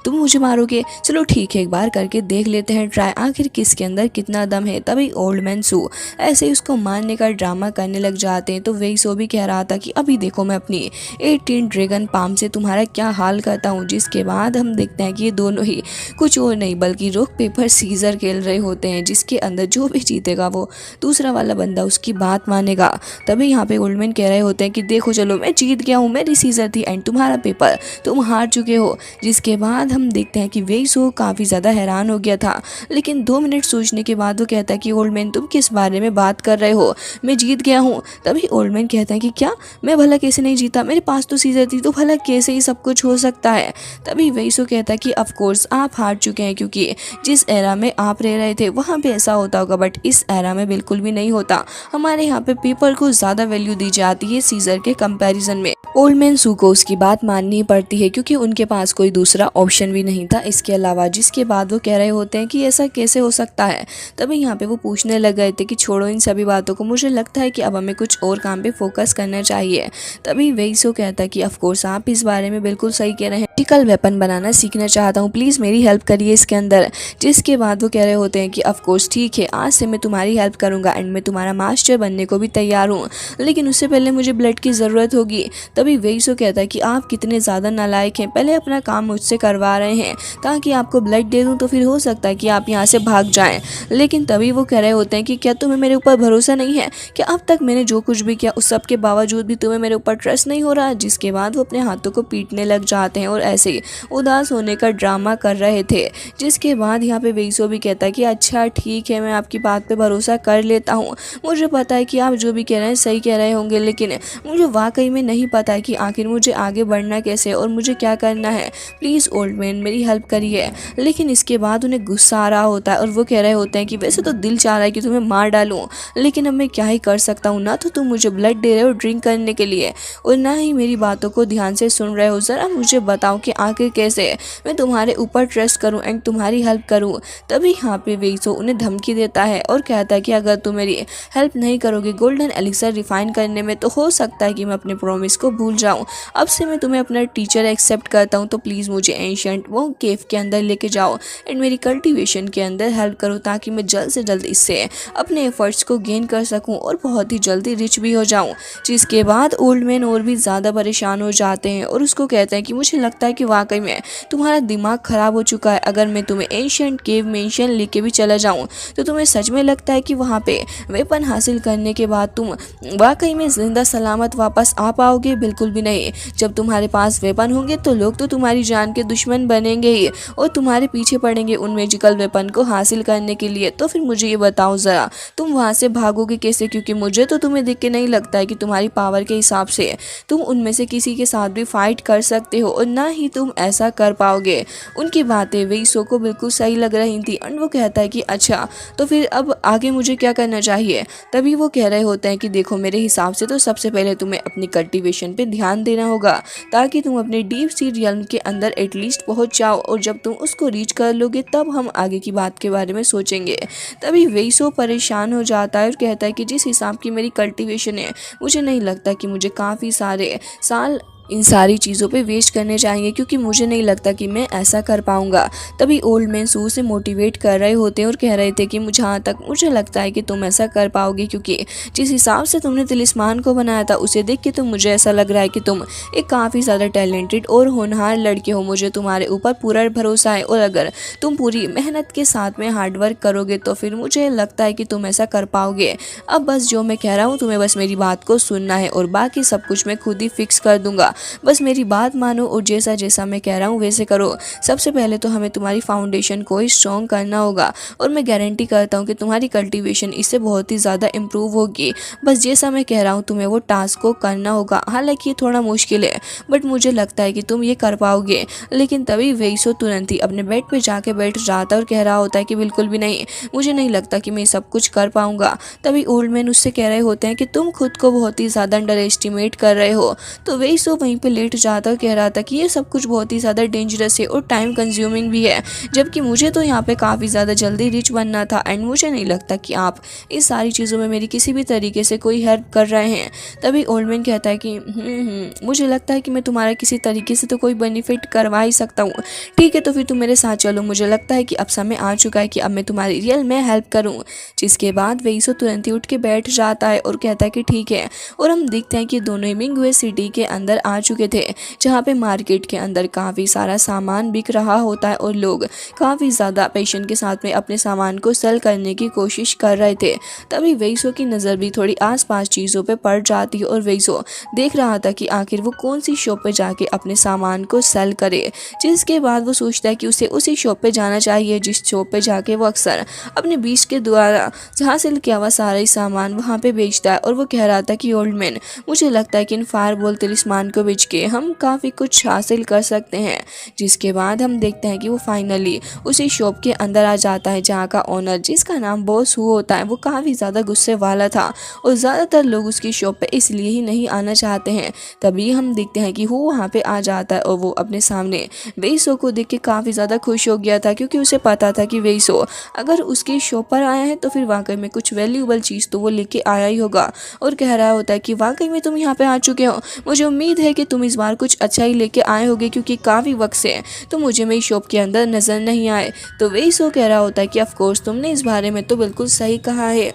तुम मुझे मारोगे, चलो ठीक है एक बार करके देख लेते हैं ट्राई, आखिर किसके अंदर कितना दम है। तभी ओल्ड मैन सू ऐसे ही उसको मारने का ड्रामा करने लग जाते हैं। तो वेइसो भी कह रहा था कि अभी देखो मैं अपनी 18 ड्रैगन पाम से तुम्हारा क्या हाल करता हूँ। जिसके बाद हम देखते हैं कि ये दोनों ही कुछ और नहीं बल्कि रॉक पेपर सीजर खेल रहे होते हैं, जिसके अंदर जो भी जीतेगा वो दूसरा वाला बंदा उसकी बात मानेगा। तभी यहाँ पे ओल्ड मैन कह रहे होते हैं कि देखो चलो मैं जीत गया हूँ, मेरी सीजर थी एंड तुम्हारा पेपर तुम हार चुके हो। जिसके बाद हम देखते हैं कि वेइसो काफ़ी ज़्यादा हैरान हो गया था, लेकिन 2 मिनट सोचने के बाद वो कहता है कि ओल्ड मैन तुम किस बारे में बात कर रहे हो, मैं जीत गया हूँ। तभी ओल्ड मैन कहता है कि क्या, मैं भला कैसे नहीं जीता, मेरे पास तो सीजर थी, तो भला कैसे ही सब कुछ हो सकता है। तभी वेइसो कहता है कि ऑफ कोर्स आप हार चुके हैं, क्योंकि जिस एरा में आप रह रहे थे वहाँ पे ऐसा होता होगा, बट इस एरा में बिल्कुल भी नहीं होता। हमारे यहाँ पे पेपर को ज़्यादा वैल्यू दी जाती है सीजर के कंपैरिजन में। ओल्ड मैन सू को उसकी बात माननी पड़ती है, क्योंकि उनके पास कोई दूसरा ऑप्शन भी नहीं था इसके अलावा। जिसके बाद वो कह रहे होते हैं कि ऐसा कैसे हो सकता है। तभी यहाँ पे वो पूछने लग गए थे कि छोड़ो इन सभी बातों को, मुझे लगता है कि अब हमें कुछ और काम पे फोकस करना चाहिए। तभी वेइसो कहता है कि ऑफ कोर्स आप इस बारे में बिल्कुल सही कह रहे हैं, मैजिकल वेपन बनाना सीखना चाहता हूँ, प्लीज़ मेरी हेल्प करिए इसके अंदर। जिसके बाद वो कह रहे होते हैं कि ऑफ कोर्स ठीक है, आज से मैं तुम्हारी हेल्प करूँगा एंड मैं तुम्हारा मास्टर बनने को भी तैयार हूँ, लेकिन उससे पहले मुझे ब्लड की ज़रूरत होगी। तभी वेइसो कहता है कि आप कितने ज़्यादा नालायक हैं, पहले अपना काम मुझसे करवा रहे हैं ताकि आपको ब्लड दे दूँ, तो फिर हो सकता है कि आप यहाँ से भाग जाएं। लेकिन तभी वो कह रहे होते हैं कि क्या तुम्हें मेरे ऊपर भरोसा नहीं है, क्या अब तक मैंने जो कुछ भी किया उस सब के बावजूद भी तुम्हें मेरे ऊपर ट्रस्ट नहीं हो रहा। जिसके बाद वो अपने हाथों को पीटने लग जाते हैं और ऐसे ही उदास होने का ड्रामा कर रहे थे। जिसके बाद यहाँ पे वेइसो भी कहता है कि अच्छा ठीक है, मैं आपकी बात पे भरोसा कर लेता हूँ। मुझे पता है कि आप जो भी कह रहे हैं सही कह रहे होंगे, लेकिन मुझे वाकई में नहीं पता है कि आखिर मुझे आगे बढ़ना कैसे और मुझे क्या करना है। प्लीज़ ओल्ड मैन मेरी हेल्प करिए। लेकिन इसके बाद उन्हें गुस्सा आ रहा होता है और वो कह रहे होते हैं कि वैसे तो दिल चाह रहा है कि तुम्हें मार डालूं, लेकिन अब मैं क्या ही कर सकता हूँ। ना तो तुम मुझे ब्लड दे रहे हो ड्रिंक करने के लिए और ना ही मेरी बातों को ध्यान से सुन रहे हो। ज़रा मुझे बताओ कि आखिर कैसे मैं तुम्हारे ऊपर ट्रस्ट करूँ एंड तुम्हारी हेल्प करूँ। तभी यहाँ पे वेइसो उन्हें धमकी देता है और कहता है कि अगर तुम मेरी हेल्प नहीं करोगे गोल्डन एलिक्सर रिफाइन करने में, तो हो सकता है कि मैं अपने प्रॉमिस को भूल जाऊँ। अब से मैं तुम्हें अपना टीचर एक्सेप्ट करता हूँ, तो प्लीज़ मुझे एंशिएंट वो केव के अंदर लेके जाओ एंड मेरी कल्टीवेशन के अंदर हेल्प करो, ताकि मैं जल्द से जल्द इससे अपने एफर्ट्स को गेन कर सकूं और बहुत ही जल्दी रिच भी हो जाऊं। जिसके बाद ओल्ड मैन और भी ज़्यादा परेशान हो जाते हैं और उसको कहते हैं कि मुझे लगता है कि वाकई में तुम्हारा दिमाग ख़राब हो चुका है। अगर मैं तुम्हें एंशिएंट केव मेंशन लेके भी चला जाऊँ, तो तुम्हें सच में लगता है कि वहाँ पे वेपन हासिल करने के बाद तुम वाकई में जिंदा सलामत वापस आ पाओगे? बिल्कुल भी नहीं। जब तुम्हारे पास वेपन होंगे तो लोग तो तुम्हारी जान के दुश्मन बनेंगे ही और तुम्हारे पीछे पड़ेंगे उन मैजिकल वेपन को हासिल करने के लिए। तो फिर मुझे ये बताओ ज़रा, तुम वहाँ से भागोगे कैसे? क्योंकि मुझे तो तुम्हें देख के नहीं लगता है कि तुम्हारी पावर के हिसाब से तुम उनमें से किसी के साथ भी फाइट कर सकते हो और ना ही तुम ऐसा कर पाओगे। उनकी बातें वेइसो को बिल्कुल सही लग रही थी एंड वो कहता है कि अच्छा तो फिर अब आगे मुझे क्या करना चाहिए? तभी वो कह रहे होते हैं कि देखो मेरे हिसाब से तो सबसे पहले तुम्हें अपनी कल्टीवेशन पे ध्यान देना होगा, ताकि तुम अपने डीप सी रियल्म के अंदर एटलीस्ट पहुंच जाओ, और जब तुम उसको रीच कर लोगे तब हम आगे की बात के बारे में सोचेंगे। तभी वेइसो परेशान हो जाता है और कहता है कि जिस हिसाब की मेरी कल्टीवेशन है, मुझे नहीं लगता कि मुझे काफ़ी सारे साल इन सारी चीज़ों पे वेस्ट करने चाहिए, क्योंकि मुझे नहीं लगता कि मैं ऐसा कर पाऊँगा। तभी ओल्ड मैन सू से मोटिवेट कर रहे होते हैं और कह रहे थे कि जहाँ तक मुझे लगता है कि तुम ऐसा कर पाओगे, क्योंकि जिस हिसाब से तुमने तिलिस्मान को बनाया था उसे देख के तो मुझे ऐसा लग रहा है कि तुम एक काफ़ी ज़्यादा टैलेंटेड और होनहार लड़के हो। मुझे तुम्हारे ऊपर पूरा भरोसा है और अगर तुम पूरी मेहनत के साथ में हार्डवर्क करोगे तो फिर मुझे लगता है कि तुम ऐसा कर पाओगे। अब बस जो मैं कह रहा हूँ तुम्हें बस मेरी बात को सुनना है और बाकी सब कुछ मैं खुद ही फिक्स कर दूंगा। बस मेरी बात मानो और जैसा जैसा मैं कह रहा हूँ वैसे करो। सबसे पहले तो हमें तुम्हारी फाउंडेशन को ही स्ट्रॉन्ग करना होगा और मैं गारंटी करता हूँ कि तुम्हारी कल्टीवेशन इससे बहुत ही ज़्यादा इम्प्रूव होगी। बस जैसा मैं कह रहा हूँ तुम्हें वो टास्क को करना होगा। हालांकि ये थोड़ा मुश्किल है बट मुझे लगता है कि तुम ये कर पाओगे। लेकिन तभी वेइसो तुरंत ही अपने बेड पे जाके बैठ जाता है और कह रहा होता है कि बिल्कुल भी नहीं, मुझे नहीं लगता कि मैं सब कुछ कर पाऊंगा। तभी ओल्ड मैन उससे कह रहे होते हैं कि तुम खुद को बहुत ही ज़्यादा अंडर एस्टिमेट कर रहे हो। तो वेइसो वहीं पे लेट जाता और कह रहा था कि ये सब कुछ बहुत ही ज़्यादा डेंजरस है और टाइम कंज्यूमिंग भी है, जबकि मुझे तो यहाँ पे काफ़ी ज़्यादा जल्दी रिच बनना था एंड मुझे नहीं लगता कि आप इस सारी चीज़ों में मेरी किसी भी तरीके से कोई हेल्प कर रहे हैं। तभी ओल्ड मैन कहता है कि मुझे लगता है कि मैं तुम्हारा किसी तरीके से तो कोई बेनिफिट करवा ही सकता हूँ। ठीक है तो फिर तुम मेरे साथ चलो, मुझे लगता है कि अब समय आ चुका है कि अब मैं तुम्हारी रियल में हेल्प करूँ। जिसके बाद वेइसो तुरंत ही उठ के बैठ जाता है और कहता है कि ठीक है। और हम देखते हैं कि दोनों हिमिंगवे सिटी के अंदर आ चुके थे, जहाँ पे मार्केट के अंदर काफ़ी सारा सामान बिक रहा होता है और लोग काफ़ी ज़्यादा पैशन के साथ में अपने सामान को सेल करने की कोशिश कर रहे थे। तभी वेइसो की नज़र भी थोड़ी आसपास चीज़ों पे पड़ जाती है और वेइसो देख रहा था कि आखिर वो कौन सी शॉप पे जाके अपने सामान को सेल करे। जिसके बाद वो सोचता है कि उसे उसी शॉप पे जाना चाहिए जिस शॉप पे जाके वो अक्सर अपने बीच के द्वारा हासिल किया हुआ सारा ही सामान वहाँ पे बेचता है। और वो कह रहा था कि ओल्ड मैन, मुझे लगता है कि इन फायरबॉल तिलिस्मान को बेच के हम काफ़ी कुछ हासिल कर सकते हैं। जिसके बाद हम देखते हैं कि वो फाइनली उसी शॉप के अंदर आ जाता है, जहाँ का ओनर जिसका नाम बॉस हु होता है वो काफ़ी ज़्यादा गुस्से वाला था और ज़्यादातर लोग उसकी शॉप पे इसलिए ही नहीं आना चाहते हैं। तभी हम देखते हैं कि हु वहाँ पे आ जाता है और वो अपने सामने वेइसो को देख के काफ़ी ज़्यादा खुश हो गया था, क्योंकि उसे पता था कि वेइसो अगर उसकी शॉप पर आया है तो फिर वाकई में कुछ वैल्यूएबल चीज़ तो वो लेके आया ही होगा। और कह रहा होता है कि वाकई में तुम यहाँ पे आ चुके हो, मुझे उम्मीद है कि तुम इस बार कुछ अच्छा ही लेके आए होगे, क्योंकि काफ़ी वक्त से तो मुझे मेरी शॉप के अंदर नज़र नहीं आए। तो वेइसो कह रहा होता है कि ऑफ कोर्स तुमने इस बारे में तो बिल्कुल सही कहा है।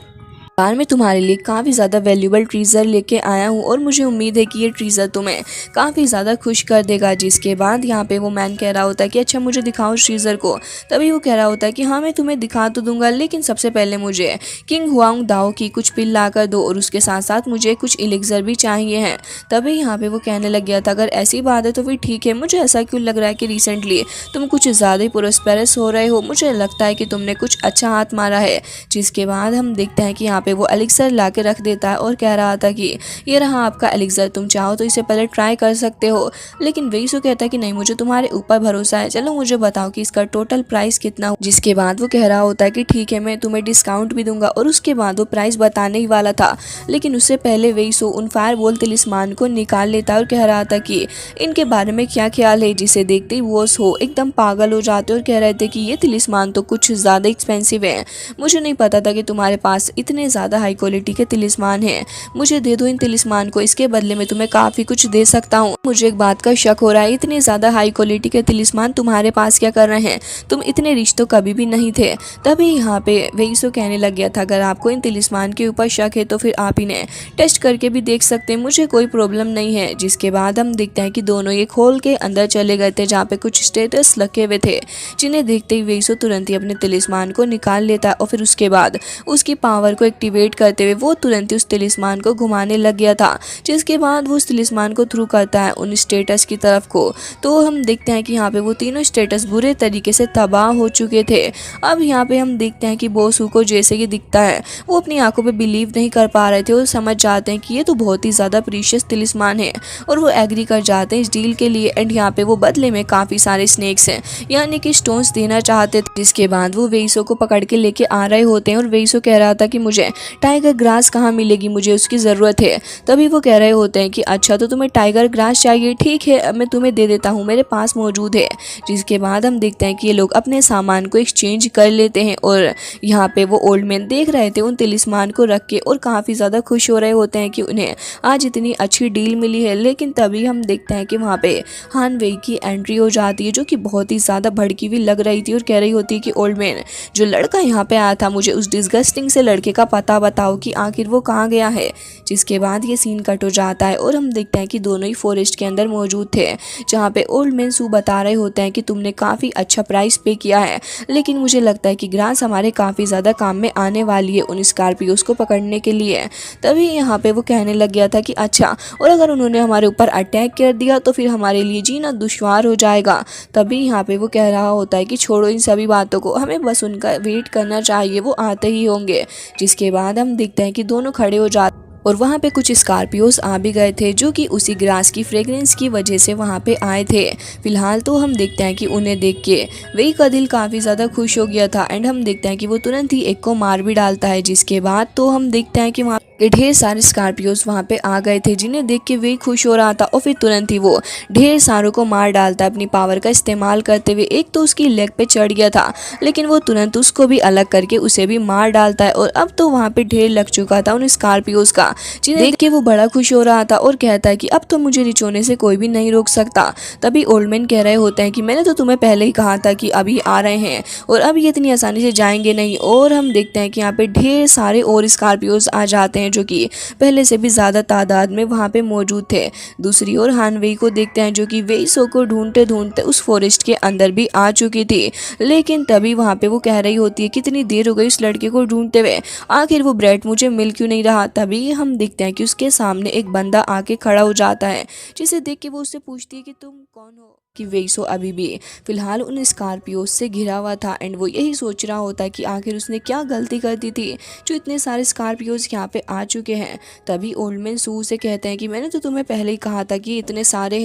बार मैं तुम्हारे लिए काफ़ी ज़्यादा वैल्यूबल ट्रीज़र लेके आया हूँ और मुझे उम्मीद है कि ये ट्रीज़र तुम्हें काफ़ी ज़्यादा खुश कर देगा। जिसके बाद यहाँ पे वो मैन कह रहा होता है कि अच्छा मुझे दिखाओ ट्रीज़र को। तभी वो कह रहा होता है कि हाँ मैं तुम्हें दिखा तो दूंगा, लेकिन सबसे पहले मुझे किंग हुआंग दाओ की कुछ पिल ला कर दो और उसके साथ साथ मुझे कुछ इलेक्सर भी चाहिए हैं। तभी यहाँ पे वो कहने लग गया था अगर ऐसी बात है तो फिर ठीक है, मुझे ऐसा क्यों लग रहा है कि रिसेंटली तुम कुछ ज़्यादा ही प्रोस्पेरस हो रहे हो, मुझे लगता है कि तुमने कुछ अच्छा हाथ मारा है। जिसके बाद हम देखते हैं कि यहाँ पे वो एलिक्सर ला के रख देता है और कह रहा था कि ये रहा आपका एलिक्सर, तुम चाहो तो इसे पहले ट्राई कर सकते हो। लेकिन वेइसो कहता है कि नहीं मुझे तुम्हारे ऊपर भरोसा है, चलो मुझे बताओ कि इसका टोटल प्राइस कितना हो। जिसके बाद वो कह रहा होता है कि ठीक है मैं तुम्हें डिस्काउंट भी दूंगा, और उसके बाद वो प्राइस बताने ही वाला था, लेकिन उससे पहले वेइसो उन फायर बोल तिलिस्मान को निकाल लेता है और कह रहा था कि इनके बारे में क्या ख्याल है। जिसे देखते ही वो एकदम पागल हो जाते और कह रहे थे कि ये तिलिस्मान तो कुछ ज़्यादा एक्सपेंसिव है, मुझे नहीं पता था कि तुम्हारे पास इतने ज़्यादा हाई क्वालिटी के तिलिस्मान हैं, मुझे दे दो इन तिलिस्मान को, इसके बदले में तुम्हें काफ़ी कुछ दे सकता हूँ। मुझे एक बात का शक हो रहा है, इतने ज़्यादा हाई क्वालिटी के तिलिस्मान तुम्हारे पास क्या कर रहे हैं, तुम इतने रिच तो कभी भी नहीं थे। तभी यहाँ पे वेइसो कहने लग गया था अगर आपको इन तिलिस्मान के ऊपर शक है तो फिर आप इन्हें टेस्ट करके भी देख सकते हैं, मुझे कोई प्रॉब्लम नहीं है। जिसके बाद हम देखते हैं कि दोनों ये खोल के अंदर चले गए थे जहाँ पे कुछ स्टेटस लगे हुए थे, जिन्हें देखते ही वेइसो तुरंत ही अपने तिलिस्मान को निकाल लेता है और फिर उसके बाद उसकी पावर को एक्टिवेट करते हुए वो तुरंत ही उस तिलिस्मान को घुमाने लग गया था। जिसके बाद वो उस तिलिस्मान को थ्रू करता है उन स्टेटस की तरफ को, तो हम देखते हैं कि यहाँ पे वो तीनों स्टेटस बुरे तरीके से तबाह हो चुके थे। अब यहाँ पे हम देखते हैं कि बोसू को जैसे कि दिखता है वो अपनी आंखों पे बिलीव नहीं कर पा रहे थे और समझ जाते हैं कि ये तो बहुत ही ज़्यादा प्रीशियस तिलिस्मान है, और वो एग्री कर जाते हैं इस डील के लिए। एंड यहाँ पे वो बदले में काफ़ी सारे स्नेक्स हैं यानी कि स्टोन्स देना चाहते थे। जिसके बाद वो वेइसो को पकड़ के लेके आ रहे होते हैं और वेइसो कह रहा था कि मुझे टाइगर ग्रास कहाँ मिलेगी, मुझे उसकी ज़रूरत है। तभी वो कह रहे होते हैं कि अच्छा तो तुम्हें टाइगर ग्रास चाहिए, ठीक है अब मैं तुम्हें दे देता हूँ, मेरे पास मौजूद है। जिसके बाद हम देखते हैं कि ये लोग अपने सामान को एक्सचेंज कर लेते हैं और यहाँ पे वो ओल्ड मैन देख रहे थे उन तिलिस्मान को रख के और काफ़ी ज़्यादा खुश हो रहे होते हैं कि उन्हें आज इतनी अच्छी डील मिली है। लेकिन तभी हम देखते हैं कि वहाँ पे हान वेई की एंट्री हो जाती है जो कि बहुत ही ज़्यादा भड़की हुई लग रही थी और कह रही होती है कि ओल्ड मैन जो लड़का यहाँ पे आया था मुझे उस डिस्गस्टिंग से लड़के का पता बताओ कि आखिर वो कहाँ गया है। जिसके बाद ये सीन कट हो जाता है और हम देखते हैं कि दोनों ही फॉरेस्ट के अंदर मौजूद थे जहाँ पे ओल्ड मैन सू बता रहे होते हैं कि तुमने काफ़ी अच्छा प्राइस पे किया है, लेकिन मुझे लगता है कि ग्रास हमारे काफ़ी ज़्यादा काम में आने वाली है उन स्कॉर्पियोज को पकड़ने के लिए। तभी यहाँ पे वो कहने लग गया था कि अच्छा और अगर उन्होंने हमारे ऊपर अटैक कर दिया तो फिर हमारे लिए जीना दुश्वार हो जाएगा। तभी यहाँ पे वो कह रहा होता है कि छोड़ो इन सभी बातों को, हमें बस उनका वेट करना चाहिए, वो आते ही होंगे। जिसके बाद हम देखते हैं कि दोनों खड़े हो जाते और वहाँ पे कुछ स्कॉर्पियोज आ भी गए थे जो कि उसी ग्रास की फ्रेग्रेंस की वजह से वहाँ पे आए थे। फिलहाल तो हम देखते हैं कि उन्हें देख के वेई का दिल काफ़ी ज़्यादा खुश हो गया था एंड हम देखते हैं कि वो तुरंत ही एक को मार भी डालता है। जिसके बाद तो हम देखते हैं कि वहाँ ढेर सारे स्कॉर्पियोज वहाँ पे आ गए थे जिन्हें देख के वेई खुश हो रहा था और फिर तुरंत ही वो ढेर सारों को मार डालता है अपनी पावर का इस्तेमाल करते हुए। एक तो उसकी लेग पे चढ़ गया था लेकिन वो तुरंत उसको भी अलग करके उसे भी मार डालता है और अब तो वहाँ पे ढेर लग चुका था उन स्कॉर्पियोज का, जिन्हें देख के वो बड़ा खुश हो रहा था और कहता है कि अब तो मुझे रिच होने से कोई भी नहीं रोक सकता। तभी ओल्ड मैन कह रहे होते हैं कि मैंने तो तुम्हें पहले ही कहा था कि अभी आ रहे हैं और अब ये इतनी आसानी से जाएंगे नहीं। और हम देखते हैं कि यहाँ पे ढेर सारे और स्कॉर्पियोज आ जाते हैं जो कि पहले से भी ज़्यादा तादाद में वहाँ पे मौजूद थे। दूसरी ओर हान वेई को देखते हैं जो कि वेइसो को ढूंढते ढूंढते उस फॉरेस्ट के अंदर भी आ चुकी थी। लेकिन तभी वहाँ पे वो कह रही होती है कितनी देर हो गई उस लड़के को ढूंढते हुए, आखिर वो ब्रेड मुझे मिल क्यों नहीं रहा। तभी हम देखते हैं कि उसके सामने एक बंदा आके खड़ा हो जाता है जिसे देख के वो उससे पूछती है कि तुम कौन हो। कि वेइसो अभी भी फिलहाल उन स्कॉर्पियोज से घिरा हुआ था एंड वो यही सोच रहा होता है कि आखिर उसने क्या गलती कर दी थी जो इतने सारे स्कॉर्पियोज यहाँ पे आ चुके हैं। तभी ओल्ड मैन सू से कहते हैं कि मैंने तो तुम्हें पहले ही कहा था कि इतने सारे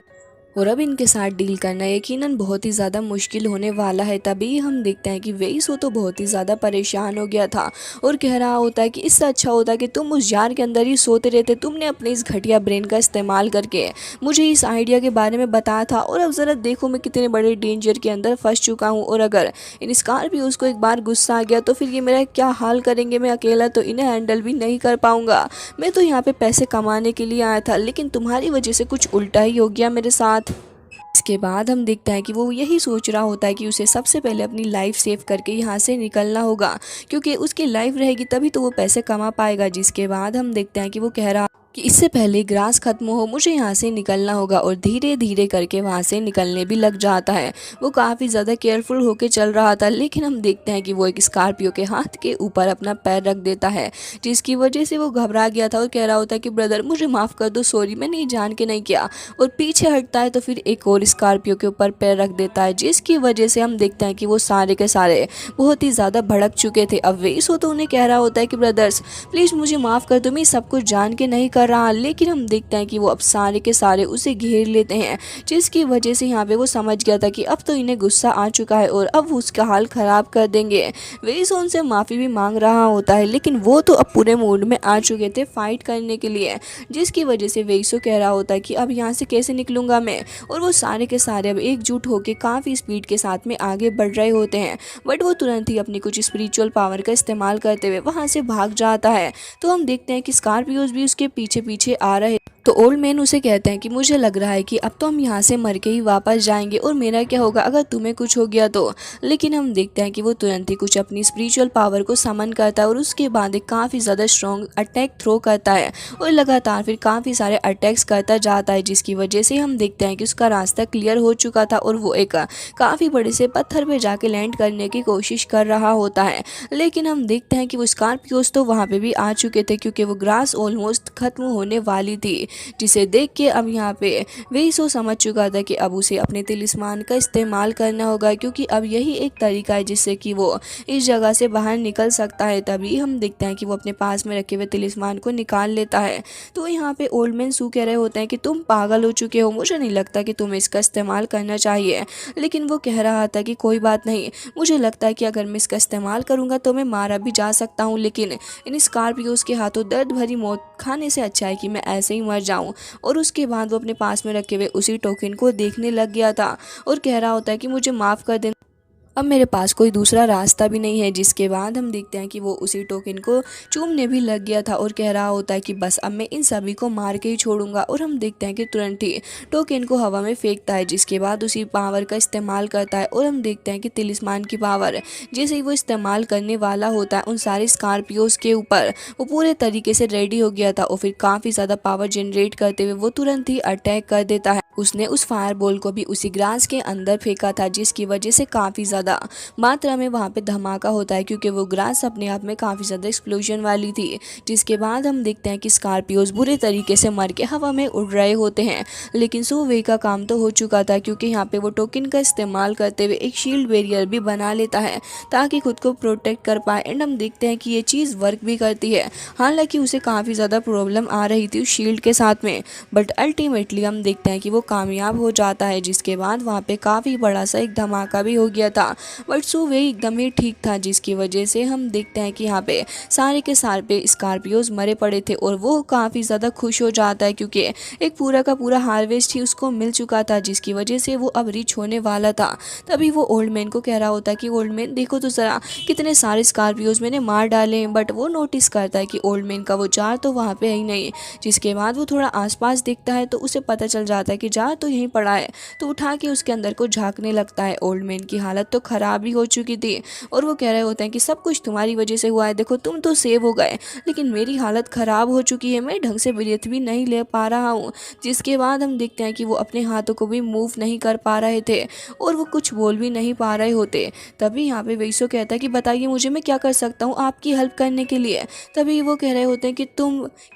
और अब इनके साथ डील करना यकीनन बहुत ही ज़्यादा मुश्किल होने वाला है। तभी हम देखते हैं कि वेइसो तो बहुत ही ज़्यादा परेशान हो गया था और कह रहा होता है कि इससे अच्छा होता कि तुम उस जार के अंदर ही सोते रहते, तुमने अपने इस घटिया ब्रेन का इस्तेमाल करके मुझे इस आइडिया के बारे में बताया था और अब ज़रा देखो मैं कितने बड़े डेंजर के अंदर फंस चुका हूँ और अगर इन स्कॉर्पियोज को एक बार गुस्सा आ गया तो फिर ये मेरा क्या हाल करेंगे, मैं अकेला तो इन्हें हैंडल भी नहीं कर पाऊँगा। मैं तो यहाँ पर पैसे कमाने के लिए आया था लेकिन तुम्हारी वजह से कुछ उल्टा ही हो गया मेरे साथ। इसके बाद हम देखते हैं कि वो यही सोच रहा होता है कि उसे सबसे पहले अपनी लाइफ सेव करके यहाँ से निकलना होगा, क्योंकि उसकी लाइफ रहेगी तभी तो वो पैसे कमा पाएगा। जिसके बाद हम देखते हैं कि वो कह रहा कि इससे पहले ग्रास खत्म हो मुझे यहाँ से निकलना होगा, और धीरे धीरे करके वहाँ से निकलने भी लग जाता है। वो काफ़ी ज़्यादा केयरफुल होके चल रहा था, लेकिन हम देखते हैं कि वो एक स्कॉर्पियो के हाथ के ऊपर अपना पैर रख देता है, जिसकी वजह से वो घबरा गया था और कह रहा होता है कि ब्रदर मुझे माफ़ कर दो, सॉरी मैंने ये जान के नहीं किया। और पीछे हटता है तो फिर एक और स्कॉर्पियो के ऊपर पैर रख देता है, जिसकी वजह से हम देखते हैं कि वो सारे के सारे बहुत ही ज़्यादा भड़क चुके थे। अब वेसो तो उन्हें कह रहा होता है कि ब्रदर्स प्लीज़ मुझे माफ़ कर दो, मैं सब कुछ जान के नहीं कर रहा। लेकिन हम देखते हैं कि वो अब सारे के सारे उसे घेर लेते हैं, जिसकी वजह से यहाँ पे वो समझ गया था कि अब तो इन्हें गुस्सा आ चुका है और अब उसका हाल ख़राब कर देंगे। वेसो उनसे माफ़ी भी मांग रहा होता है, लेकिन वो तो अब पूरे मूड में आ चुके थे फाइट करने के लिए, जिसकी वजह से वेसो कह रहा होता है कि अब यहाँ से कैसे निकलूंगा मैं। और वो सारे के सारे अब एकजुट होकर काफ़ी स्पीड के साथ में आगे बढ़ रहे होते हैं, बट वो तुरंत ही अपनी कुछ स्पिरिचुअल पावर का इस्तेमाल करते हुए वहाँ से भाग जाता है। तो हम देखते हैं कि स्कॉर्पियोज भी उसके पीछे पीछे आ रहे। तो ओल्ड मैन उसे कहते हैं कि मुझे लग रहा है कि अब तो हम यहाँ से मर के ही वापस जाएंगे, और मेरा क्या होगा अगर तुम्हें कुछ हो गया तो। लेकिन हम देखते हैं कि वो तुरंत ही कुछ अपनी स्पिरिचुअल पावर को समन करता है और उसके बाद एक काफ़ी ज़्यादा स्ट्रॉन्ग अटैक थ्रो करता है और लगातार फिर काफ़ी सारे अटैक्स करता जाता है, जिसकी वजह से हम देखते हैं कि उसका रास्ता क्लियर हो चुका था और वो एक काफ़ी बड़े से पत्थर पर जाके लैंड करने की कोशिश कर रहा होता है। लेकिन हम देखते हैं कि वो स्कॉर्पियोज तो वहाँ पे भी आ चुके थे, क्योंकि वो ग्रास ऑलमोस्ट खत्म होने वाली थी, जिसे देख के अब यहाँ पे वेसो समझ चुका था कि अब उसे अपने तिलिस्मान का इस्तेमाल करना होगा, क्योंकि अब यही एक तरीका है जिससे कि वो इस जगह से बाहर निकल सकता है। तभी हम देखते हैं कि वो अपने पास में रखे हुए तिलिस्मान को निकाल लेता है। तो यहाँ पे ओल्ड मैन सू कह रहे होते हैं कि तुम पागल हो चुके हो, मुझे नहीं लगता कि तुम्हें इसका इस्तेमाल करना चाहिए। लेकिन वो कह रहा था कि कोई बात नहीं, मुझे लगता है कि अगर मैं इसका इस्तेमाल करूँगा तो मैं मारा भी जा सकता हूँ, लेकिन इन स्कॉर्पियोज के हाथों दर्द भरी मौत खाने से अच्छा है कि मैं ऐसे ही मर जाऊं। और उसके बाद वो अपने पास में रखे हुए उसी टोकन को देखने लग गया था और कह रहा होता है कि मुझे माफ़ कर देना, अब मेरे पास कोई दूसरा रास्ता भी नहीं है। जिसके बाद हम देखते हैं कि वो उसी टोकन को चूमने भी लग गया था और कह रहा होता है कि बस अब मैं इन सभी को मार के ही छोड़ूंगा। और हम देखते हैं कि तुरंत ही टोकन को हवा में फेंकता है, जिसके बाद उसी पावर का इस्तेमाल करता है। और हम देखते हैं कि तिलिस्मान की पावर जैसे ही वो इस्तेमाल करने वाला होता है उन सारे स्कॉर्पियोज के ऊपर, वो पूरे तरीके से रेडी हो गया था और फिर काफ़ी ज़्यादा पावर जनरेट करते हुए वो तुरंत ही अटैक कर देता है। उसने उस फायर बॉल को भी उसी ग्रास के अंदर फेंका था, जिसकी वजह से काफ़ी ज़्यादा मात्रा में वहाँ पे धमाका होता है, क्योंकि वो ग्रास अपने आप में काफ़ी ज़्यादा एक्सप्लोजन वाली थी। जिसके बाद हम देखते हैं कि स्कॉर्पियोज बुरे तरीके से मर के हवा में उड़ रहे होते हैं। लेकिन सोवे का काम तो हो चुका था, क्योंकि यहाँ पे वो टोकन का इस्तेमाल करते हुए एक शील्ड बैरियर भी बना लेता है ताकि खुद को प्रोटेक्ट कर पाए। एंड हम देखते हैं कि ये चीज़ वर्क भी करती है। हालांकि उसे काफ़ी ज़्यादा प्रॉब्लम आ रही थी उस शील्ड के साथ में, बट अल्टीमेटली हम देखते हैं कि वो कामयाब हो जाता है। जिसके बाद वहाँ पे काफ़ी बड़ा सा एक धमाका भी हो गया था, बट सुवे एकदम ही ठीक था, जिसकी वजह से हम देखते हैं कि यहाँ पे सारे के सारे स्कॉर्पियोज मरे पड़े थे और वो काफ़ी ज़्यादा खुश हो जाता है, क्योंकि एक पूरा का पूरा हार्वेस्ट ही उसको मिल चुका था, जिसकी वजह से वो अब रिच होने वाला था। तभी वो ओल्ड मैन को कह रहा होता है कि ओल्ड मैन देखो तो ज़रा कितने सारे स्कॉर्पियोज मैंने मार डाले हैं। बट वो नोटिस करता है कि ओल्ड मैन का वो जार तो वहाँ पे है ही नहीं। जिसके बाद वो थोड़ा आसपास देखता है तो उसे पता चल जाता है कि जार तो यहीं पड़ा है, तो उठा के उसके अंदर को झांकने लगता है। ओल्ड मैन की हालत तो ख़राब ही हो चुकी थी और वो कह रहे होते हैं कि सब कुछ तुम्हारी वजह से हुआ है, देखो तुम तो सेव हो गए लेकिन मेरी हालत ख़राब हो चुकी है, मैं ढंग से ब्रीथ भी नहीं ले पा रहा हूँ। जिसके बाद हम देखते हैं कि वो अपने हाथों को भी मूव नहीं कर पा रहे थे और वो कुछ बोल भी नहीं पा रहे होते। तभी यहाँ पे वेसो कहता है कि बताइए मुझे, मैं क्या कर सकता हूँ आपकी हेल्प करने के लिए। तभी वो कह रहे होते हैं कि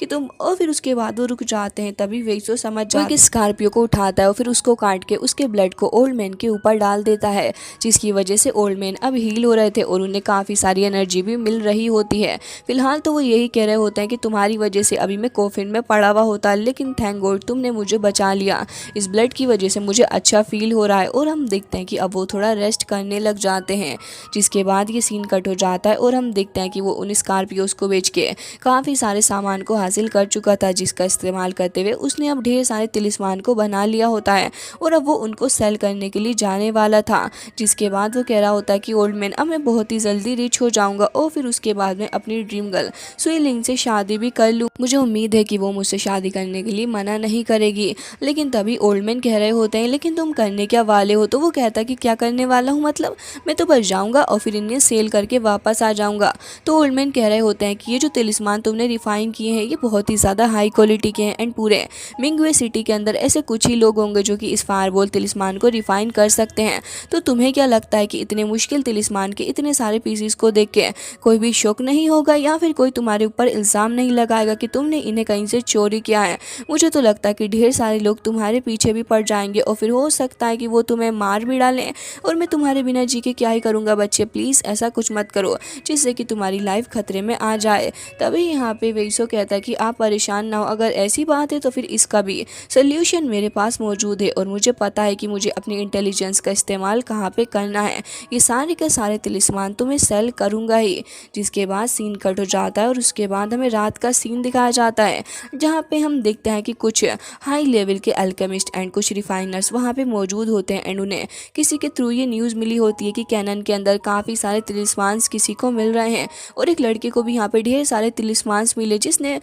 तुम और फिर उसके बाद वो रुक जाते हैं। तभी वेसो समझ जाता है कि स्कॉर्पियो को उठाता है और फिर उसको काट के उसके ब्लड को ओल्ड मैन के ऊपर डाल देता है, जिसकी वजह से ओल्ड मैन अब हील हो रहे थे और उन्हें काफ़ी सारी एनर्जी भी मिल रही होती है। फिलहाल तो वो यही कह रहे होते हैं कि तुम्हारी वजह से अभी मैं कॉफिन में पड़ा हुआ होता, लेकिन थैंक गॉड तुमने मुझे बचा लिया, इस ब्लड की वजह से मुझे अच्छा फील हो रहा है। और हम देखते हैं कि अब वो थोड़ा रेस्ट करने लग जाते हैं। जिसके बाद ये सीन कट हो जाता है और हम देखते हैं कि वो उन स्कॉर्पियोज को बेच के काफ़ी सारे सामान को हासिल कर चुका था, जिसका इस्तेमाल करते हुए उसने अब ढेर सारे तिलिस्मान को बना बना लिया होता है और अब वो उनको सेल करने के लिए जाने वाला था। जिसके बाद वो कह रहा होता है कि ओल्ड मैन अब मैं बहुत ही जल्दी रिच हो जाऊंगा और फिर उसके बाद में अपनी ड्रीम गर्ल सुई लिंग से शादी भी कर लूँ। मुझे उम्मीद है कि वो मुझसे शादी करने के लिए मना नहीं करेगी। लेकिन तभी ओल्ड मैन कह रहे होते हैं लेकिन तुम करने क्या वाले हो। तो वो कहता है कि क्या करने वाला हूँ, मतलब मैं तो बस जाऊँगा और फिर इन्हें सेल करके वापस आ जाऊँगा। तो ओल्ड मैन कह रहे होते हैं कि ये जो तिलिस्मान तुमने रिफाइन किए हैं ये बहुत ही ज़्यादा हाई क्वालिटी के हैं एंड पूरे मिंगवे सिटी के अंदर ऐसे कुछ ही लोग होंगे जो कि इस फायरबॉल तिलिस्मान को रिफाइन कर सकते हैं। तो तुम्हें क्या लगता है कि इतने मुश्किल तिलिस्मान के इतने सारे पीसीस को देख के कोई भी शौक नहीं होगा या फिर कोई तुम्हारे ऊपर इल्ज़ाम नहीं लगाएगा कि तुमने इन्हें कहीं से चोरी किया है। मुझे तो लगता है कि ढेर सारे लोग तुम्हारे पीछे भी पड़ जाएंगे और फिर हो सकता है कि वो तुम्हें मार भी डालें और मैं तुम्हारे बिना जी के क्या ही करूँगा। बच्चे प्लीज़ ऐसा कुछ मत करो जिससे कि तुम्हारी लाइफ खतरे में आ जाए। तभी यहाँ पे वेइसो कहता है कि आप परेशान ना हो, अगर ऐसी बात है तो फिर इसका भी सोल्यूशन मेरे पास मौजूद है और मुझे पता है कि मुझे अपनी इंटेलिजेंस का इस्तेमाल कहाँ पे करना है। ये सारे के सारे तिलिस्मान तो मैं सेल करूँगा ही। जिसके बाद सीन कट हो जाता है और उसके बाद हमें रात का सीन दिखाया जाता है जहाँ पे हम देखते हैं कि कुछ हाई लेवल के अल्केमिस्ट एंड कुछ रिफाइनर्स वहाँ पे मौजूद होते हैं एंड उन्हें किसी के थ्रू ये न्यूज़ मिली होती है कि कैनन के अंदर काफ़ी सारे तिलिस्मान्स किसी को मिल रहे हैं और एक लड़के को भी यहाँ पे ढेर सारे तिलिस्मान्स मिले जिसने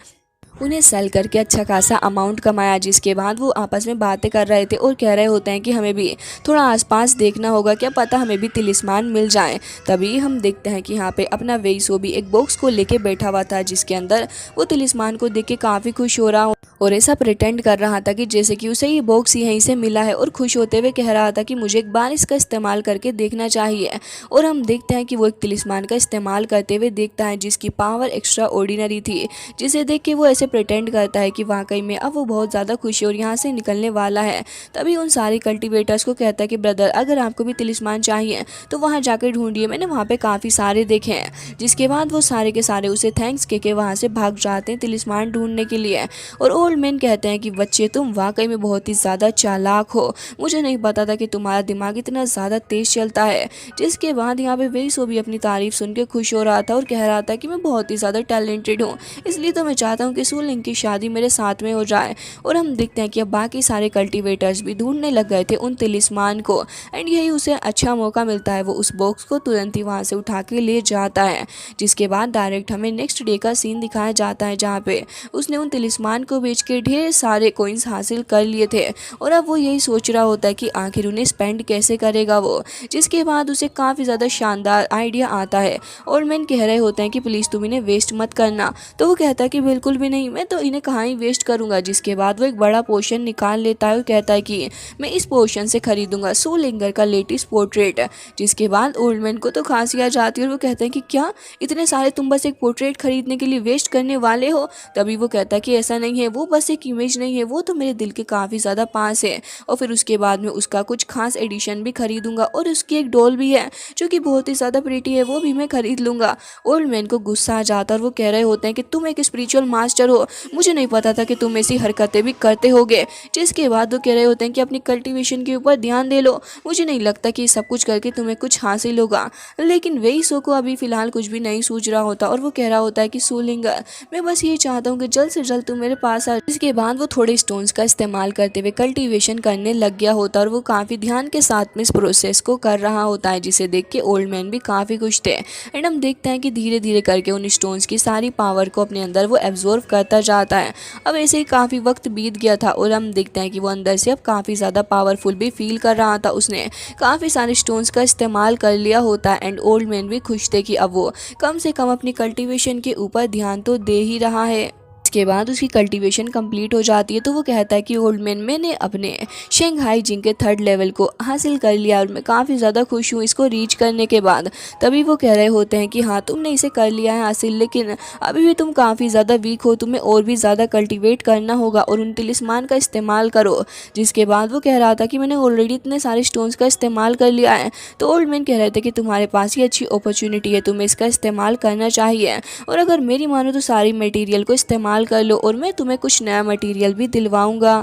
उन्हें सेल करके अच्छा खासा अमाउंट कमाया। जिसके बाद वो आपस में बातें कर रहे थे और कह रहे होते हैं कि हमें भी थोड़ा आसपास देखना होगा, क्या पता हमें भी तिलिस्मान मिल जाए। तभी हम देखते हैं कि यहाँ पे अपना वेइसो भी एक बॉक्स को लेके बैठा हुआ था जिसके अंदर वो तिलिस्मान को देख के काफ़ी खुश हो रहा और ऐसा प्रिटेंड कर रहा था कि जैसे कि उसे ये बॉक्स यहीं से मिला है और खुश होते हुए कह रहा था कि मुझे एक बार इसका इस्तेमाल करके देखना चाहिए। और हम देखते हैं कि वो एक तिलिस्मान का इस्तेमाल करते हुए देखता है जिसकी पावर एक्स्ट्रा ऑर्डिनरी थी, जिसे देख के वो ऐसे प्रिटेंड करता है कि वाकई में अब वो बहुत ज़्यादा खुश है और यहाँ से निकलने वाला है। तभी उन सारे कल्टिवेटर्स को कहता है कि ब्रदर अगर आपको भी तिलिस्मान चाहिए तो वहाँ जाकर ढूंढिए, मैंने वहाँ पे काफ़ी सारे देखे हैं। जिसके बाद वो सारे के सारे उसे थैंक्स कह के वहाँ से भाग जाते हैं तिलिस्मान ढूंढने के लिए। और ओल्ड मैन कहते हैं कि बच्चे तुम वाकई में बहुत ही ज़्यादा चालाक हो, मुझे नहीं पता था कि तुम्हारा दिमाग इतना ज़्यादा तेज़ चलता है। जिसके बाद यहाँ पे वेइसो भी अपनी तारीफ सुन के खुश हो रहा था और कह रहा था कि मैं बहुत ही ज़्यादा टैलेंटेड हूँ, इसलिए तो मैं चाहता हूँ कि सू लिंग की शादी मेरे साथ में हो जाए। और हम देखते हैं कि अब बाकी सारे कल्टिवेटर्स भी ढूंढने लग गए थे उन तिलिस्मान को एंड यही उसे अच्छा मौका मिलता है, वो उस बॉक्स को तुरंत ही वहाँ से उठा के ले जाता है। जिसके बाद डायरेक्ट हमें नेक्स्ट डे का सीन दिखाया जाता है जहाँ पे उसने उन तिलिस्मान को बेच के ढेर सारे कॉइन्स हासिल कर लिए थे और अब वो यही सोच रहा होता है कि आखिर उन्हें स्पेंड कैसे करेगा वो। जिसके बाद उसे काफ़ी ज़्यादा शानदार आइडिया आता है और मैन कह रहे होते हैं कि प्लीज़ तुम इन्हें वेस्ट मत करना। तो वो कहता है कि बिल्कुल भी नहीं, मैं तो इन्हें कहाँ ही वेस्ट करूँगा। जिसके बाद वो एक बड़ा पोर्शन निकाल लेता है और कहता है कि मैं इस पोर्शन से खरीदूंगा सू लिंगर का लेटेस्ट पोर्ट्रेट। जिसके बाद ओल्ड मैन को तो खांसी आ जाती है और वो कहते हैं कि क्या इतने सारे तुम बस एक पोर्ट्रेट खरीदने के लिए वेस्ट करने वाले हो। तभी वो कहता है कि ऐसा नहीं है, वो बस एक इमेज नहीं है, वो तो मेरे दिल के काफ़ी ज़्यादा पास है और फिर उसके बाद में उसका कुछ खास एडिशन भी खरीदूंगा और उसकी एक डॉल भी है जो कि बहुत ही ज़्यादा प्रीटी है, वो भी मैं खरीद लूँगा। ओल्ड मैन को गुस्सा आ जाता है और वो कह रहे होते हैं कि तुम एक स्पिरिचुअल मास्टर हो, मुझे नहीं पता था कि तुम ऐसी हरकतें भी करते होगे। जिसके बाद वो कह रहे होते हैं कि अपनी कल्टीवेशन के ऊपर ध्यान दे लो, मुझे नहीं लगता कि सब कुछ करके तुम्हें कुछ हासिल होगा। लेकिन वेइसो को अभी फ़िलहाल कुछ भी नहीं सूझ रहा होता और वो कह रहा होता है कि सू लिंगर मैं बस ये चाहता हूँ कि जल्द से जल्द तुम मेरे पास आ। इसके बाद वो थोड़े स्टोन्स का इस्तेमाल करते हुए कल्टीवेशन करने लग गया होता और वो काफ़ी ध्यान के साथ में इस प्रोसेस को कर रहा होता है, जिसे देख के ओल्ड मैन भी काफ़ी खुश थे। एंड हम देखते हैं कि धीरे धीरे करके उन स्टोन्स की सारी पावर को अपने अंदर वो एब्जॉर्व करता जाता है। अब ऐसे ही काफ़ी वक्त बीत गया था और हम देखते हैं कि वो अंदर से अब काफ़ी ज़्यादा पावरफुल भी फील कर रहा था। उसने काफ़ी सारे स्टोन्स का इस्तेमाल कर लिया होता है एंड ओल्ड मैन भी खुश थे कि अब वो कम से कम अपनी कल्टीवेशन के ऊपर ध्यान तो दे ही रहा है। इसके बाद उसकी कल्टीवेशन कंप्लीट हो जाती है तो वो कहता है कि ओल्ड मैन मैंने अपने शंघाई जिंग के 3rd लेवल को हासिल कर लिया और मैं काफ़ी ज़्यादा खुश हूँ इसको रीच करने के बाद। तभी वो कह रहे होते हैं कि हाँ तुमने इसे कर लिया है हासिल, लेकिन अभी भी तुम काफ़ी ज़्यादा वीक हो, तुम्हें और भी ज़्यादा कल्टीवेट करना होगा और उन तिलिस्मान का इस्तेमाल करो। जिसके बाद वो कह रहा था कि मैंने ऑलरेडी इतने सारे स्टोन्स का इस्तेमाल कर लिया है। तो ओल्ड मैन कह रहे थे कि तुम्हारे पास ये अच्छी अपॉर्चुनिटी है, तुम्हें इसका इस्तेमाल करना चाहिए और अगर मेरी मानो तो सारी मटेरियल को इस्तेमाल कर लो और मैं तुम्हें कुछ नया मटेरियल भी दिलवाऊंगा।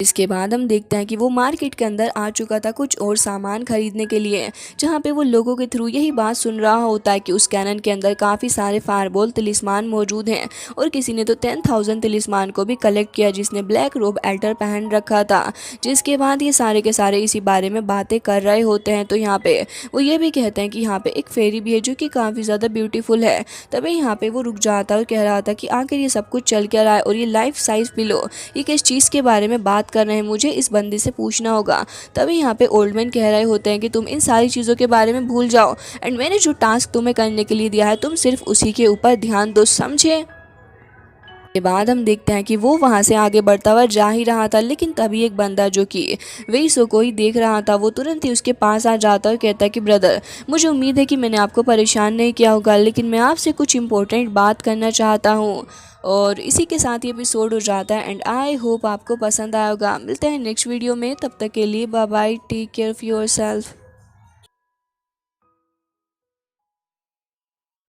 इसके बाद हम देखते हैं कि वो मार्केट के अंदर आ चुका था कुछ और सामान खरीदने के लिए, जहाँ पे वो लोगों के थ्रू यही बात सुन रहा होता है कि उस कैनन के अंदर काफ़ी सारे फायरबॉल तिलिस्मान मौजूद हैं और किसी ने तो 10,000 तिलिस्मान को भी कलेक्ट किया जिसने ब्लैक रोब एल्टर पहन रखा था। जिसके बाद ये सारे के सारे इसी बारे में बातें कर रहे होते हैं। तो यहाँ पे वो ये भी कहते हैं कि यहाँ पे एक फेरी भी है जो कि काफ़ी ज़्यादा ब्यूटीफुल है। तभी यहाँ पे वो रुक जाता है और कह रहा था कि आखिर ये सब कुछ चल क्या रहा है और ये लाइफ साइज पिलो ये किस चीज़ के बारे में बात कर रहे हैं, मुझे इस बंदे से पूछना होगा। तभी यहाँ पे ओल्ड मैन कह रहे होते हैं कि तुम इन सारी चीज़ों के बारे में भूल जाओ एंड मैंने जो टास्क तुम्हें करने के लिए दिया है तुम सिर्फ उसी के ऊपर ध्यान दो, समझे। के बाद हम देखते हैं कि वो वहाँ से आगे बढ़ता हुआ जा ही रहा था, लेकिन तभी एक बंदा जो कि वेइसो को ही देख रहा था वो तुरंत ही उसके पास आ जाता और कहता है कि ब्रदर, मुझे उम्मीद है कि मैंने आपको परेशान नहीं किया होगा, लेकिन मैं आपसे कुछ इंपॉर्टेंट बात करना चाहता हूँ। और इसी के साथ ये एपिसोड हो जाता है एंड आई होप आपको पसंद आया होगा। मिलते हैं नेक्स्ट वीडियो में, तब तक के लिए bye bye, take care of yourself.